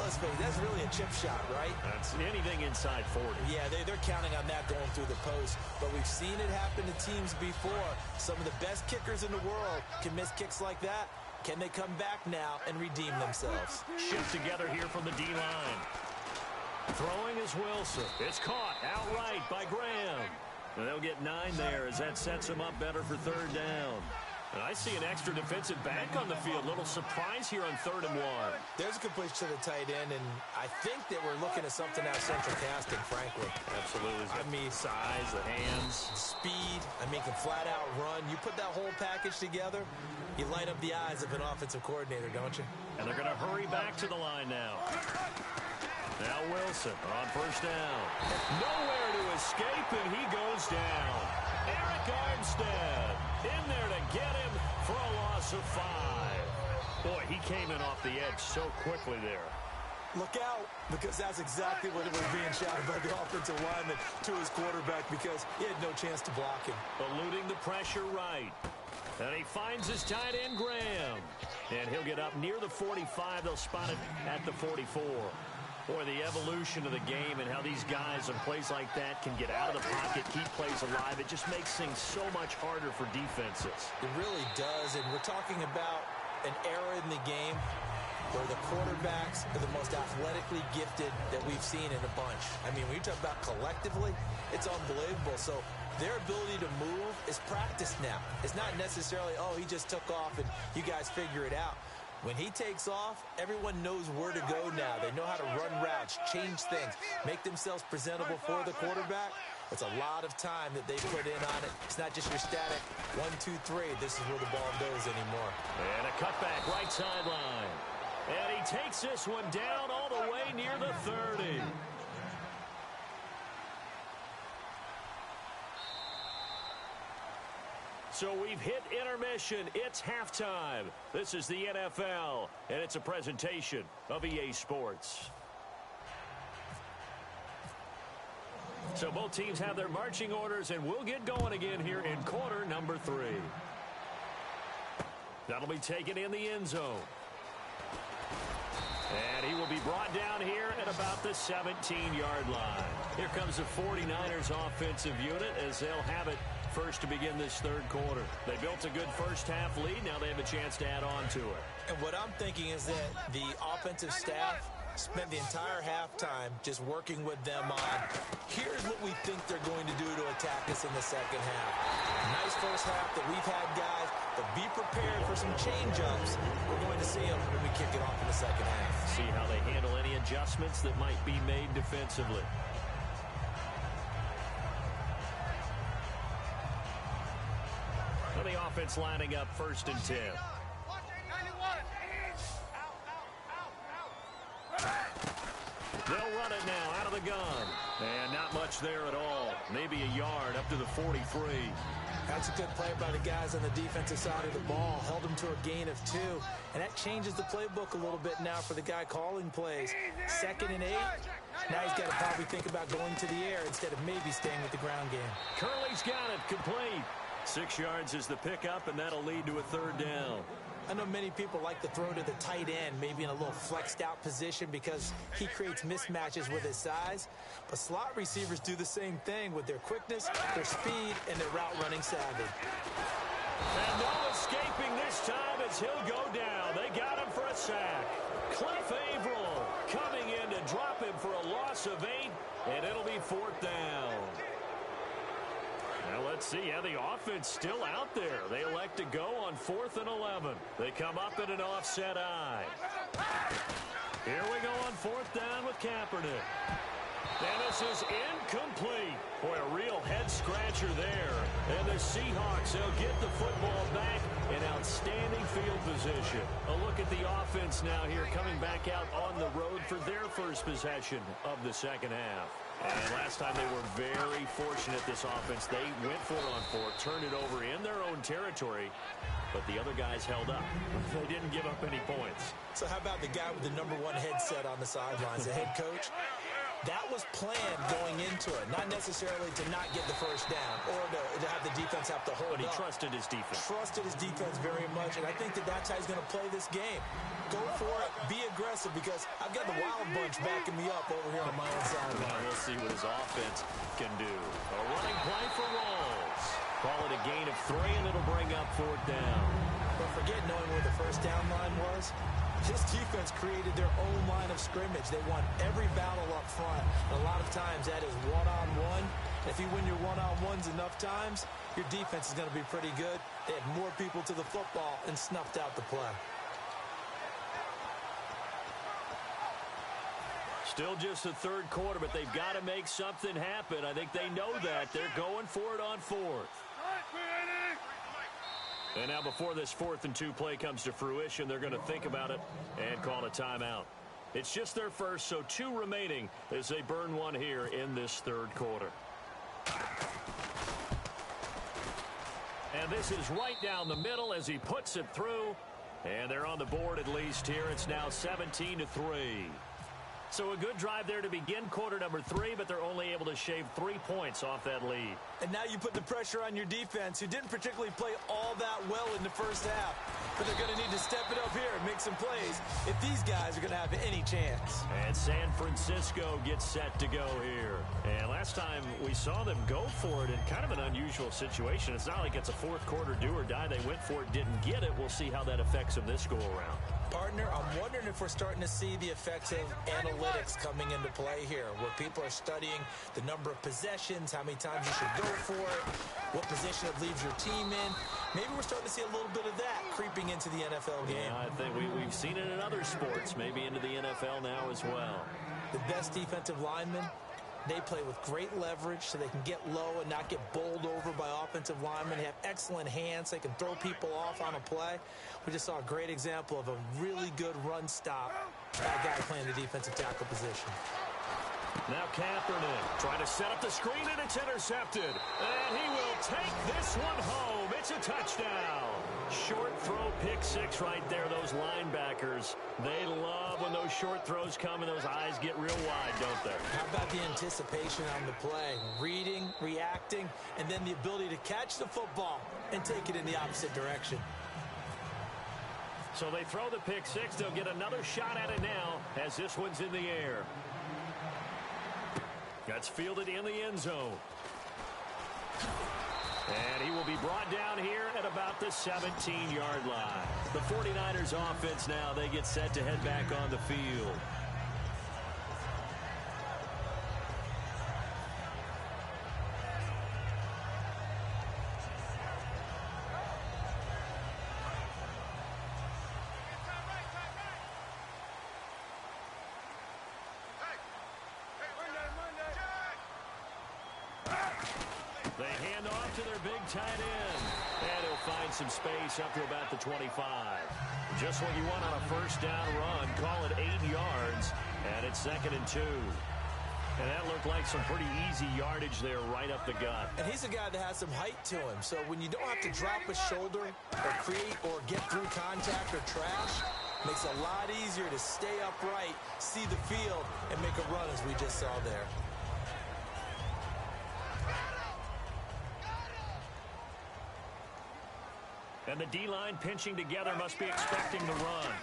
let's face it, that's really a chip shot, right? That's anything inside 40. Yeah, they're counting on that going through the post. But we've seen it happen to teams before. Some of the best kickers in the world can miss kicks like that. Can they come back now and redeem themselves? Shift together here from the D-line. Throwing is Wilson. It's caught outright by Graham. And they'll get 9 there as that sets them up better for third down. And I see an extra defensive back on the field. Little surprise here on 3rd and 1. There's a good push to the tight end, and I think that we're looking at something out of central casting, frankly. Absolutely. I mean, size, the hands. Speed. I mean, can flat out run. You put that whole package together, you light up the eyes of an offensive coordinator, don't you? And they're going to hurry back to the line now. Now Wilson on 1st down. Nowhere to escape, and he goes down. Eric Armstead in there to get him for a loss of 5. Boy, he came in off the edge so quickly there. Look out, because that's exactly what it was being shouted by the offensive lineman to his quarterback, because he had no chance to block him. Eluding the pressure right. And he finds his tight end, Graham. And he'll get up near the 45. They'll spot it at the 44. Boy, the evolution of the game and how these guys in plays like that can get out of the pocket, keep plays alive, it just makes things so much harder for defenses. It really does, and we're talking about an era in the game where the quarterbacks are the most athletically gifted that we've seen in a bunch. I mean, when you talk about collectively, it's unbelievable. So their ability to move is practiced now. It's not necessarily, oh, he just took off and you guys figure it out. When he takes off, everyone knows where to go now. They know how to run routes, change things, make themselves presentable for the quarterback. It's a lot of time that they put in on it. It's not just your static 1, 2, 3. This is where the ball goes anymore. And a cutback right sideline. And he takes this one down all the way near the 30. So we've hit intermission. It's halftime. This is the NFL, and it's a presentation of EA Sports. So both teams have their marching orders, and we'll get going again here in quarter number 3. That'll be taken in the end zone. And he will be brought down here at about the 17-yard line. Here comes the 49ers offensive unit as they'll have it first to begin this 3rd quarter. They built a good first-half lead. Now they have a chance to add on to it. And what I'm thinking is that the offensive staff spent the entire halftime just working with them on, here's what we think they're going to do to attack us in the second half. Nice first half that we've had, guys, but be prepared for some change-ups. We're going to see them when we kick it off in the second half. See how they handle any adjustments that might be made defensively. The offense lining up 1st and 10. They'll run it now out of the gun. And not much there at all. Maybe a yard up to the 43. That's a good play by the guys on the defensive side of the ball. Held them to a gain of 2. And that changes the playbook a little bit now for the guy calling plays. 2nd and 8. Now he's got to probably think about going to the air instead of maybe staying with the ground game. Curley's got it complete. 6 yards is the pickup, and that'll lead to a 3rd down. I know many people like to throw to the tight end, maybe in a little flexed out position because he creates mismatches with his size. But slot receivers do the same thing with their quickness, their speed, and their route running savvy. And no escaping this time as he'll go down. They got him for a sack. Cliff Averill coming in to drop him for a loss of 8, and it'll be 4th down. Now let's see how the offense still out there. They elect to go on 4th and 11. They come up in an offset eye. Here we go on 4th down with Kaepernick. And this is incomplete. Boy, a real head-scratcher there. And the Seahawks, they'll get the football back in outstanding field position. A look at the offense now here, coming back out on the road for their first possession of the second half. And last time they were very fortunate, this offense. They went for it on 4th, turned it over in their own territory, but the other guys held up. They didn't give up any points. So how about the guy with the #1 headset on the sidelines, the head coach? That was planned going into it, not necessarily to not get the first down or to have the defense have to hold But he up. trusted his defense. Trusted his defense very much, and I think that's how he's going to play this game. Go for it, be aggressive, because I've got the Wild Bunch backing me up over here on my own sideline. We'll see what his offense can do. A running play for Rawls. Call it a gain of 3, and it'll bring up 4th down. But forget knowing where the first down line was. This defense created their own line of scrimmage. They won every battle up front. And a lot of times that is one-on-one. If you win your one-on-ones enough times, your defense is going to be pretty good. They had more people to the football and snuffed out the play. Still just the third quarter, but they've got to make something happen. I think they know that. They're going for it on 4th. And now before this 4th and 2 play comes to fruition, they're going to think about it and call a timeout. It's just their first, so 2 remaining as they burn one here in this third quarter. And this is right down the middle as he puts it through. And they're on the board at least here. It's now 17-3. So a good drive there to begin quarter number 3, but they're only able to shave 3 points off that lead. And now you put the pressure on your defense, who didn't particularly play all that well in the first half. But they're going to need to step it up here and make some plays if these guys are going to have any chance. And San Francisco gets set to go here. And last time we saw them go for it in kind of an unusual situation. It's not like it's a fourth quarter do or die. They went for it, didn't get it. We'll see how that affects them this go-around. Partner, I'm wondering if we're starting to see the effects of analytics coming into play here, where people are studying the number of possessions, how many times you should go for it, what position it leaves your team in. Maybe we're starting to see a little bit of that creeping into the NFL game. Yeah, I think we've seen it in other sports, maybe into the NFL now as well. The best defensive linemen, they play with great leverage so they can get low and not get bowled over by offensive linemen. They have excellent hands. They can throw people off on a play. We just saw a great example of a really good run stop by a guy playing the defensive tackle position. Now Kaepernick trying to set up the screen, and it's intercepted. And he will take this one home. It's a touchdown. Short throw, pick six right there. Those linebackers, they love when those short throws come and those eyes get real wide, don't they? How about the anticipation on the play? Reading, reacting, and then the ability to catch the football and take it in the opposite direction. So they throw the pick six. They'll get another shot at it now as this one's in the air. That's fielded in the end zone. And he will be brought down here at about the 17-yard line. The 49ers offense now, they get set to head back on the field. They hand off to their big tight end. And he'll find some space up to about the 25. Just what you want on a first down run. Call it 8 yards. And it's 2nd and 2. And that looked like some pretty easy yardage there right up the gut. And he's a guy that has some height to him. So when you don't have to drop a shoulder or create or get through contact or trash, makes it a lot easier to stay upright, see the field, and make a run as we just saw there. And the D-line pinching together, must be expecting the run.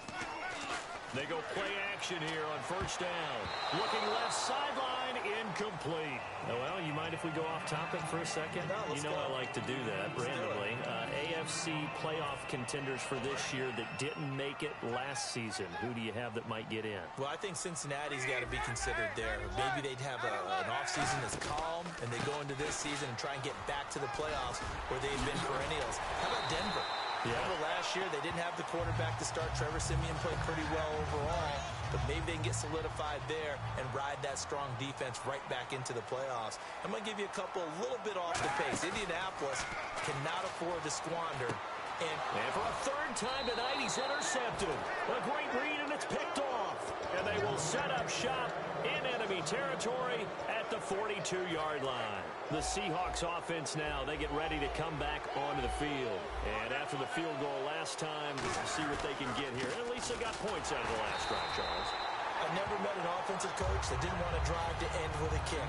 They go play action here on first down. Looking left sideline, incomplete. Oh, well, you mind if we go off topic for a second? No, let's go. I like to do that randomly. AFC playoff contenders for this year that didn't make it last season. Who do you have that might get in? Well, I think Cincinnati's got to be considered there. Maybe they'd have an offseason that's calm, and they go into this season and try and get back to the playoffs where they've been perennials. How about Denver? Yeah. Remember last year, they didn't have the quarterback to start. Trevor Siemian played pretty well overall, but maybe they can get solidified there and ride that strong defense right back into the playoffs. I'm going to give you a little bit off the pace. Indianapolis cannot afford to squander. And for a third time tonight, he's intercepted. A great read, and it's picked off. And they will set up shop in enemy territory at the 42-yard line. The Seahawks offense now, they get ready to come back onto the field. And after the field goal last time, we'll see what they can get here. At least they got points out of the last drive, Charles. I I never met an offensive coach that didn't want to drive to end with a kick.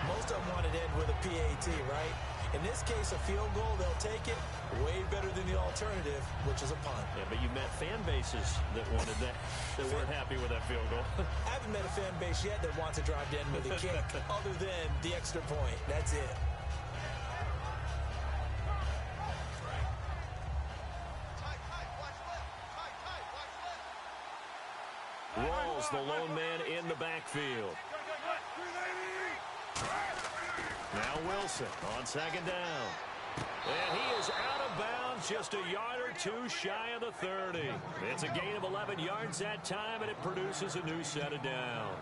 Most of them wanted to end with a PAT, right? In this case, a field goal, they'll take it way better than the alternative, which is a punt. Yeah, but you met fan bases that wanted that weren't happy with that field goal. I haven't met a fan base yet that wants to drive to end with a kick other than the extra point. That's it. Rolls the lone man in the backfield. Now Wilson on second down. And he is out of bounds, just a yard or two shy of the 30. It's a gain of 11 yards that time, and it produces a new set of downs.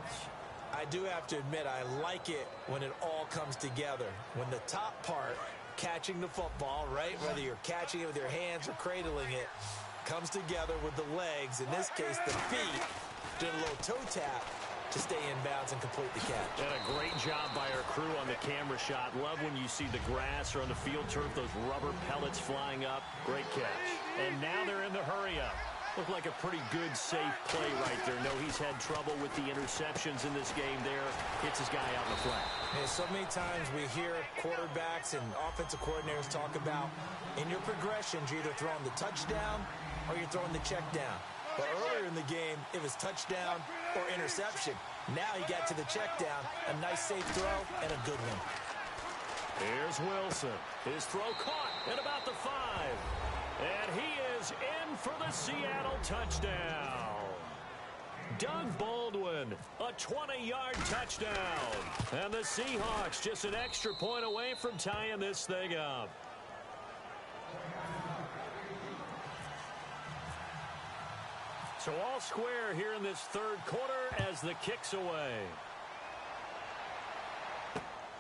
I do have to admit, I like it when it all comes together. When the top part, catching the football, right, whether you're catching it with your hands or cradling it, comes together with the legs, in this case the feet, did a little toe tap to stay in bounds and complete the catch. And a great job by our crew on the camera shot. Love when you see the grass or on the field turf, those rubber pellets flying up. Great catch. And now they're in the hurry-up. Looked like a pretty good, safe play right there. No, he's had trouble with the interceptions in this game there. Hits his guy out in the flat. And so many times we hear quarterbacks and offensive coordinators talk about in your progressions, you're either throwing the touchdown or you're throwing the check down. But earlier in the game, it was touchdown or interception. Now he got to the check down, a nice safe throw, and a good one. Here's Wilson. His throw caught at about the 5. And he is in for the Seattle touchdown. Doug Baldwin, a 20-yard touchdown. And the Seahawks just an extra point away from tying this thing up. So all square here in this third quarter as the kick's away.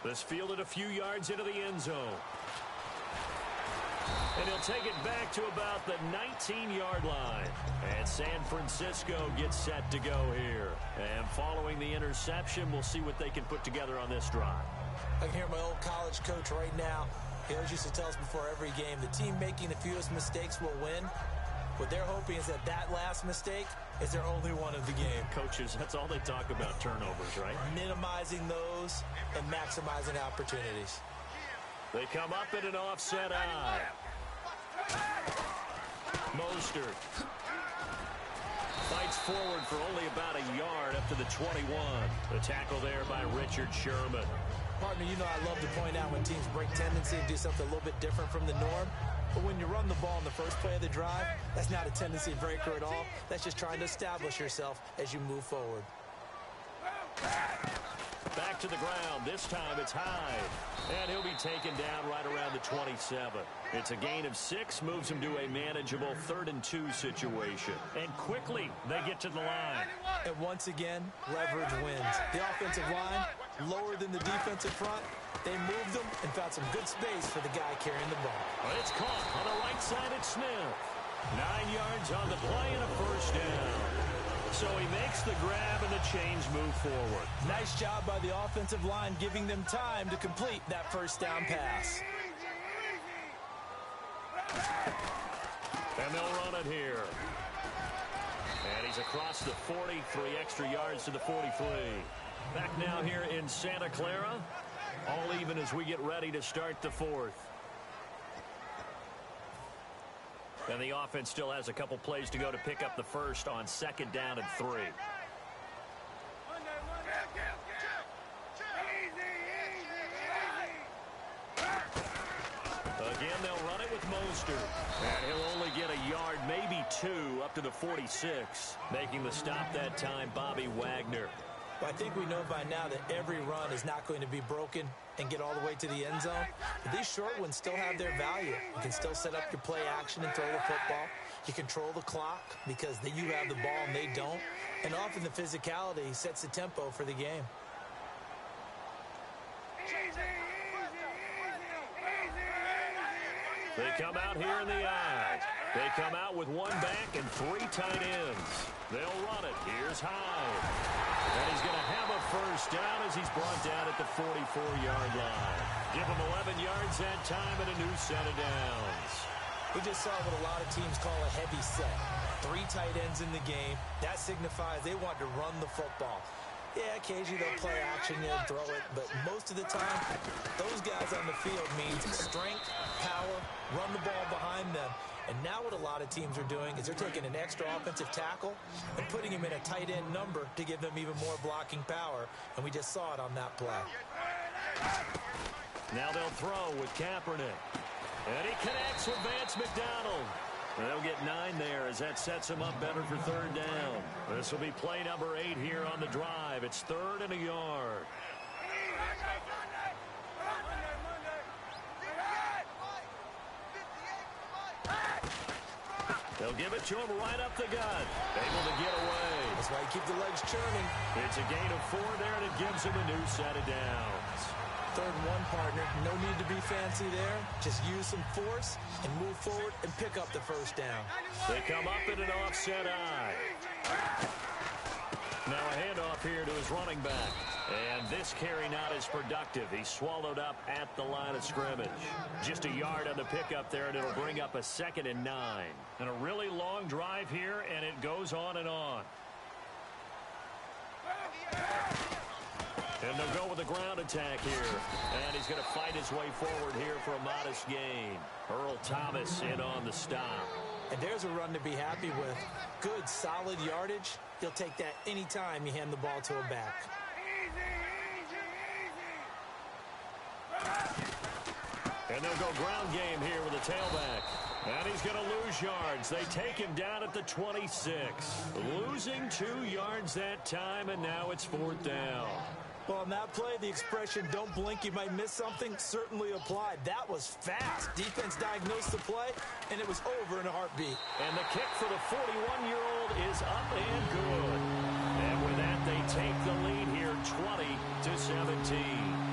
This fielded a few yards into the end zone. And he'll take it back to about the 19-yard line. And San Francisco gets set to go here. And following the interception, we'll see what they can put together on this drive. I can hear my old college coach right now. He always used to tell us before every game, the team making the fewest mistakes will win. What they're hoping is that last mistake is their only one of the game. Coaches, that's all they talk about, turnovers, right? Minimizing those and maximizing opportunities. They come up in an offset eye. Mostert fights forward for only about a yard up to the 21. The tackle there by Richard Sherman. Partner, you know I love to point out when teams break tendency and do something a little bit different from the norm. But when you run the ball in the first play of the drive, that's not a tendency breaker at all. That's just trying to establish yourself as you move forward. Back to the ground. This time it's Hyde. And he'll be taken down right around the 27. It's a gain of 6, moves him to a manageable 3rd and 2 situation. And quickly, they get to the line. And once again, leverage wins. The offensive line, lower than the defensive front. They moved them and found some good space for the guy carrying the ball. Well, it's caught on the right side at Smith. 9 yards on the play and a first down. So he makes the grab and the chains move forward. Nice job by the offensive line giving them time to complete that first down pass. And they'll run it here. And he's across the 40, 3 extra yards to the 43. Back now here in Santa Clara. All even as we get ready to start the 4th. And the offense still has a couple plays to go to pick up the first on 2nd down and 3. Again, they'll run it with Mostert. And he'll only get a yard, maybe 2, up to the 46. Making the stop that time, Bobby Wagner. But I think we know by now that every run is not going to be broken and get all the way to the end zone. But these short ones still have their value. You can still set up your play action and throw the football. You control the clock because you have the ball and they don't. And often the physicality sets the tempo for the game. They come out here in the eye. They come out with 1 back and 3 tight ends. They'll run it. Here's Hyde. And he's going to have a first down as he's brought down at the 44-yard line. Give him 11 yards that time and a new set of downs. We just saw what a lot of teams call a heavy set. 3 tight ends in the game. That signifies they want to run the football. Yeah, occasionally they'll play action and throw it, but most of the time, those guys on the field means strength, power, run the ball behind them. And now what a lot of teams are doing is they're taking an extra offensive tackle and putting him in a tight end number to give them even more blocking power, and we just saw it on that play. Now they'll throw with Kaepernick. And he connects with Vance McDonald. They'll get 9 there as that sets him up better for 3rd down. This will be play number 8 here on the drive. It's 3rd and a yard. They'll give it to him right up the gut. Able to get away. That's why you keep the legs churning. It's a gain of 4 there, and it gives him a new set of downs. 3rd and 1, partner. No need to be fancy there. Just use some force and move forward and pick up the 1st down. They come up in an offset eye. Now a handoff here to his running back. And this carry not as productive. He's swallowed up at the line of scrimmage. Just a yard on the pickup there, and it'll bring up a 2nd and 9. And a really long drive here, and it goes on and on. And they'll go with a ground attack here. And he's going to fight his way forward here for a modest gain. Earl Thomas in on the stop. And there's a run to be happy with. Good, solid yardage. He'll take that anytime you hand the ball to a back. And they'll go ground game here with a tailback. And he's going to lose yards. They take him down at the 26. Losing 2 yards that time, and now it's 4th down. Well, on that play, the expression, don't blink, you might miss something, certainly applied. That was fast. Defense diagnosed the play, and it was over in a heartbeat. And the kick for the 41-year-old is up and good. And with that, they take the lead here 20-17.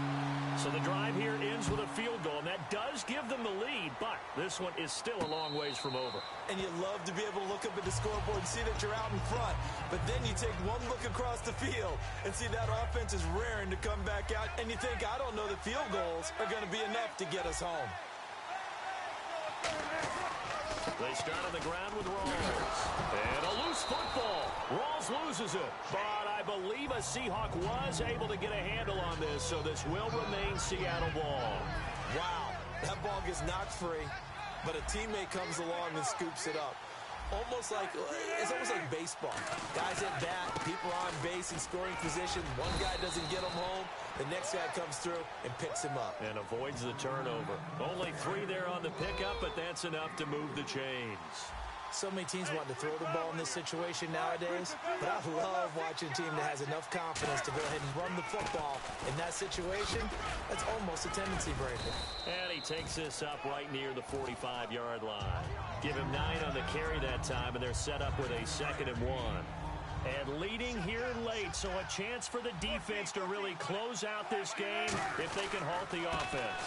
So the drive here ends with a field goal, and that does give them the lead, but this one is still a long ways from over. And you love to be able to look up at the scoreboard and see that you're out in front, but then you take one look across the field and see that offense is raring to come back out, and you think, I don't know that field goals are going to be enough to get us home. They start on the ground with Rawls. And a loose football. Rawls loses it. But I believe a Seahawk was able to get a handle on this, so this will remain Seattle ball. Wow, that ball gets knocked free, but a teammate comes along and scoops it up. It's almost like baseball. Guys at bat, people are on base in scoring position. One guy doesn't get him home. The next guy comes through and picks him up. And avoids the turnover. Only 3 there on the pickup, but that's enough to move the chains. So many teams want to throw the ball in this situation nowadays, but I love watching a team that has enough confidence to go ahead and run the football. In that situation, that's almost a tendency breaker. And he takes this up right near the 45-yard line. Give him 9 on the carry that time, and they're set up with a 2nd and 1. And leading here late, so a chance for the defense to really close out this game if they can halt the offense.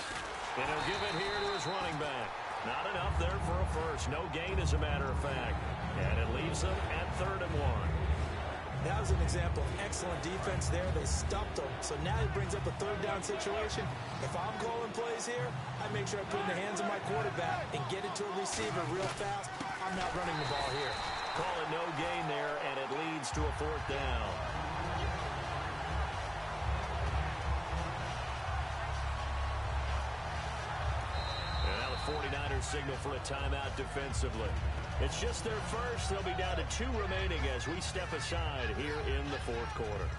And he'll give it here to his running back. Not enough there for a first. No gain, as a matter of fact. And it leaves them at 3rd and 1. That was an example of excellent defense there. They stopped them. So now it brings up a 3rd down situation. If I'm calling plays here, I make sure I put it in the hands of my quarterback and get it to a receiver real fast. I'm not running the ball here. Call it no gain there, and it leads to a 4th down. And now the 49ers signal for a timeout defensively. It's just their first. They'll be down to 2 remaining as we step aside here in the 4th quarter.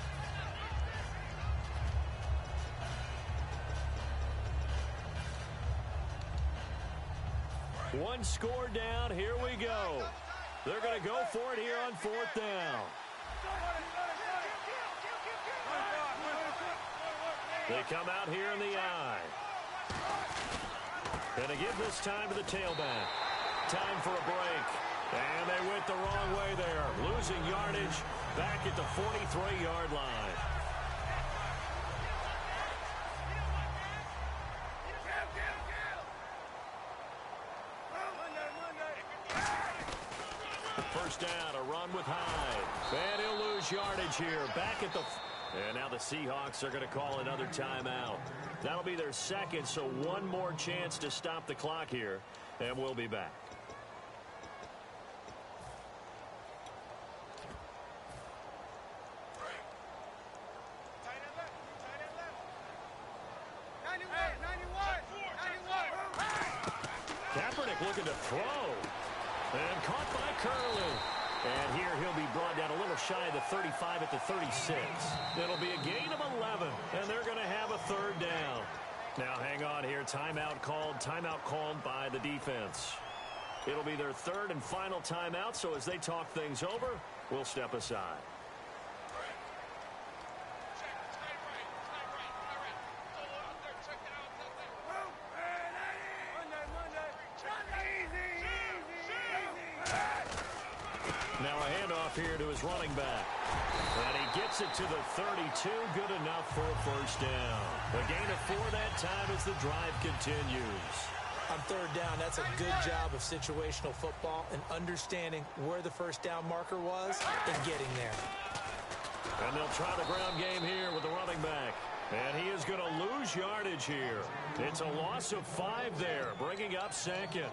One score down. Here we go. They're going to go for it here on 4th down. They come out here in the eye. And they give this time to the tailback. Time for a break. And they went the wrong way there. Losing yardage back at the 43-yard line. First down, a run with Hyde. And he'll lose yardage here. Back at the... And now the Seahawks are going to call another timeout. That'll be their 2nd, so one more chance to stop the clock here. And we'll be back. throw. And caught by Curley. And here he'll be brought down a little shy of the 35 at the 36. It'll be a gain of 11, and they're going to have a third down. Now hang on here. Timeout called by the defense. It'll be their third and final timeout, so as they talk things over, we'll step aside. Now a handoff here to his running back. And he gets it to the 32. Good enough for a first down. A gain of 4 that time as the drive continues. On third down, that's a good job of situational football and understanding where the first down marker was and getting there. And they'll try the ground game here with the running back. And he is going to lose yardage here. It's a loss of 5 there, bringing up second.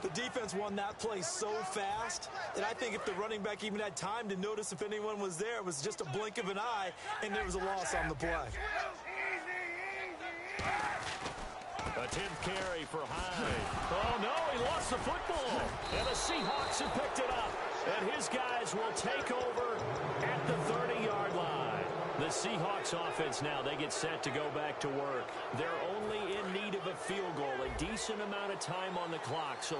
The defense won that play so fast that I think if the running back even had time to notice if anyone was there, it was just a blink of an eye, and there was a loss on the play. A 10th carry for Hyde. Oh, no, he lost the football. And the Seahawks have picked it up. And his guys will take over at the 30-yard line. The Seahawks offense now, they get set to go back to work. They're only in need of a field goal, a decent amount of time on the clock. So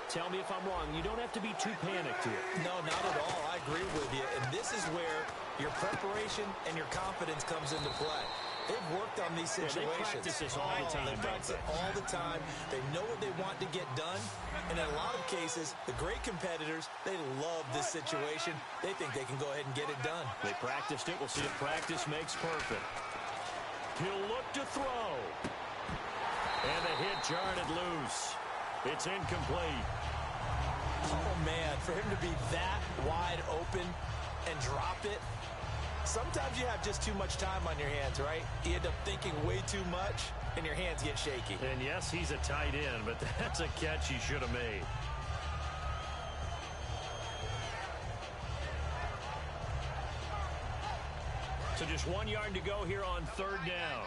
tell me if I'm wrong. You don't have to be too panicked here. No, not at all. I agree with you. And this is where your preparation and your confidence comes into play. They've worked on these situations. They practice this all the time. They practice it all the time. They know what they want to get done. And in a lot of cases, the great competitors, they love this situation. They think they can go ahead and get it done. They practiced it. We'll see if practice makes perfect. He'll look to throw. And the hit jarred it loose. It's incomplete. Oh, man, for him to be that wide open and drop it, sometimes you have just too much time on your hands, right? You end up thinking way too much, and your hands get shaky. And yes, he's a tight end, but that's a catch he should have made. So just 1 yard to go here on third down.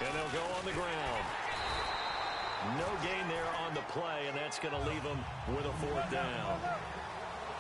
And they'll go on the ground. No gain there on the play, and that's going to leave them with a fourth down.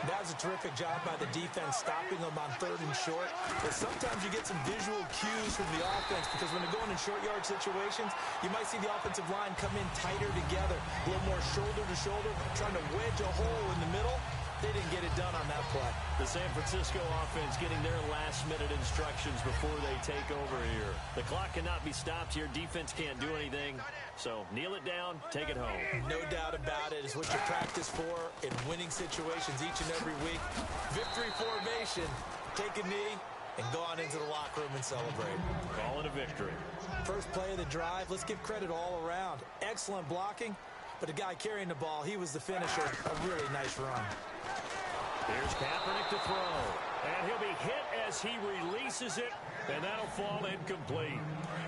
That was a terrific job by the defense stopping them on third and short. But sometimes you get some visual cues from the offense because when they're going in short yard situations, you might see the offensive line come in tighter together, a little more shoulder to shoulder, trying to wedge a hole in the middle. They didn't get it done on that play. The San Francisco offense getting their last-minute instructions before they take over here. The clock cannot be stopped here. Defense can't do anything. So kneel it down, take it home. No doubt about it. It's what you practice for in winning situations each and every week. Victory formation. Take a knee and go on into the locker room and celebrate. Call it a victory. First play of the drive. Let's give credit all around. Excellent blocking. But the guy carrying the ball, he was the finisher. A really nice run. Here's Kaepernick to throw. And he'll be hit as he releases it, and that'll fall incomplete.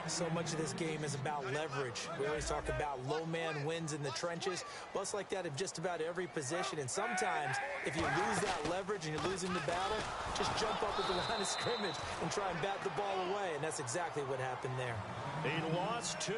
So much of this game is about leverage. We always talk about low man wins in the trenches. Well, it's like that in just about every position. And sometimes, if you lose that leverage and you're losing the battle, just jump up at the line of scrimmage and try and bat the ball away. And that's exactly what happened there. He lost 2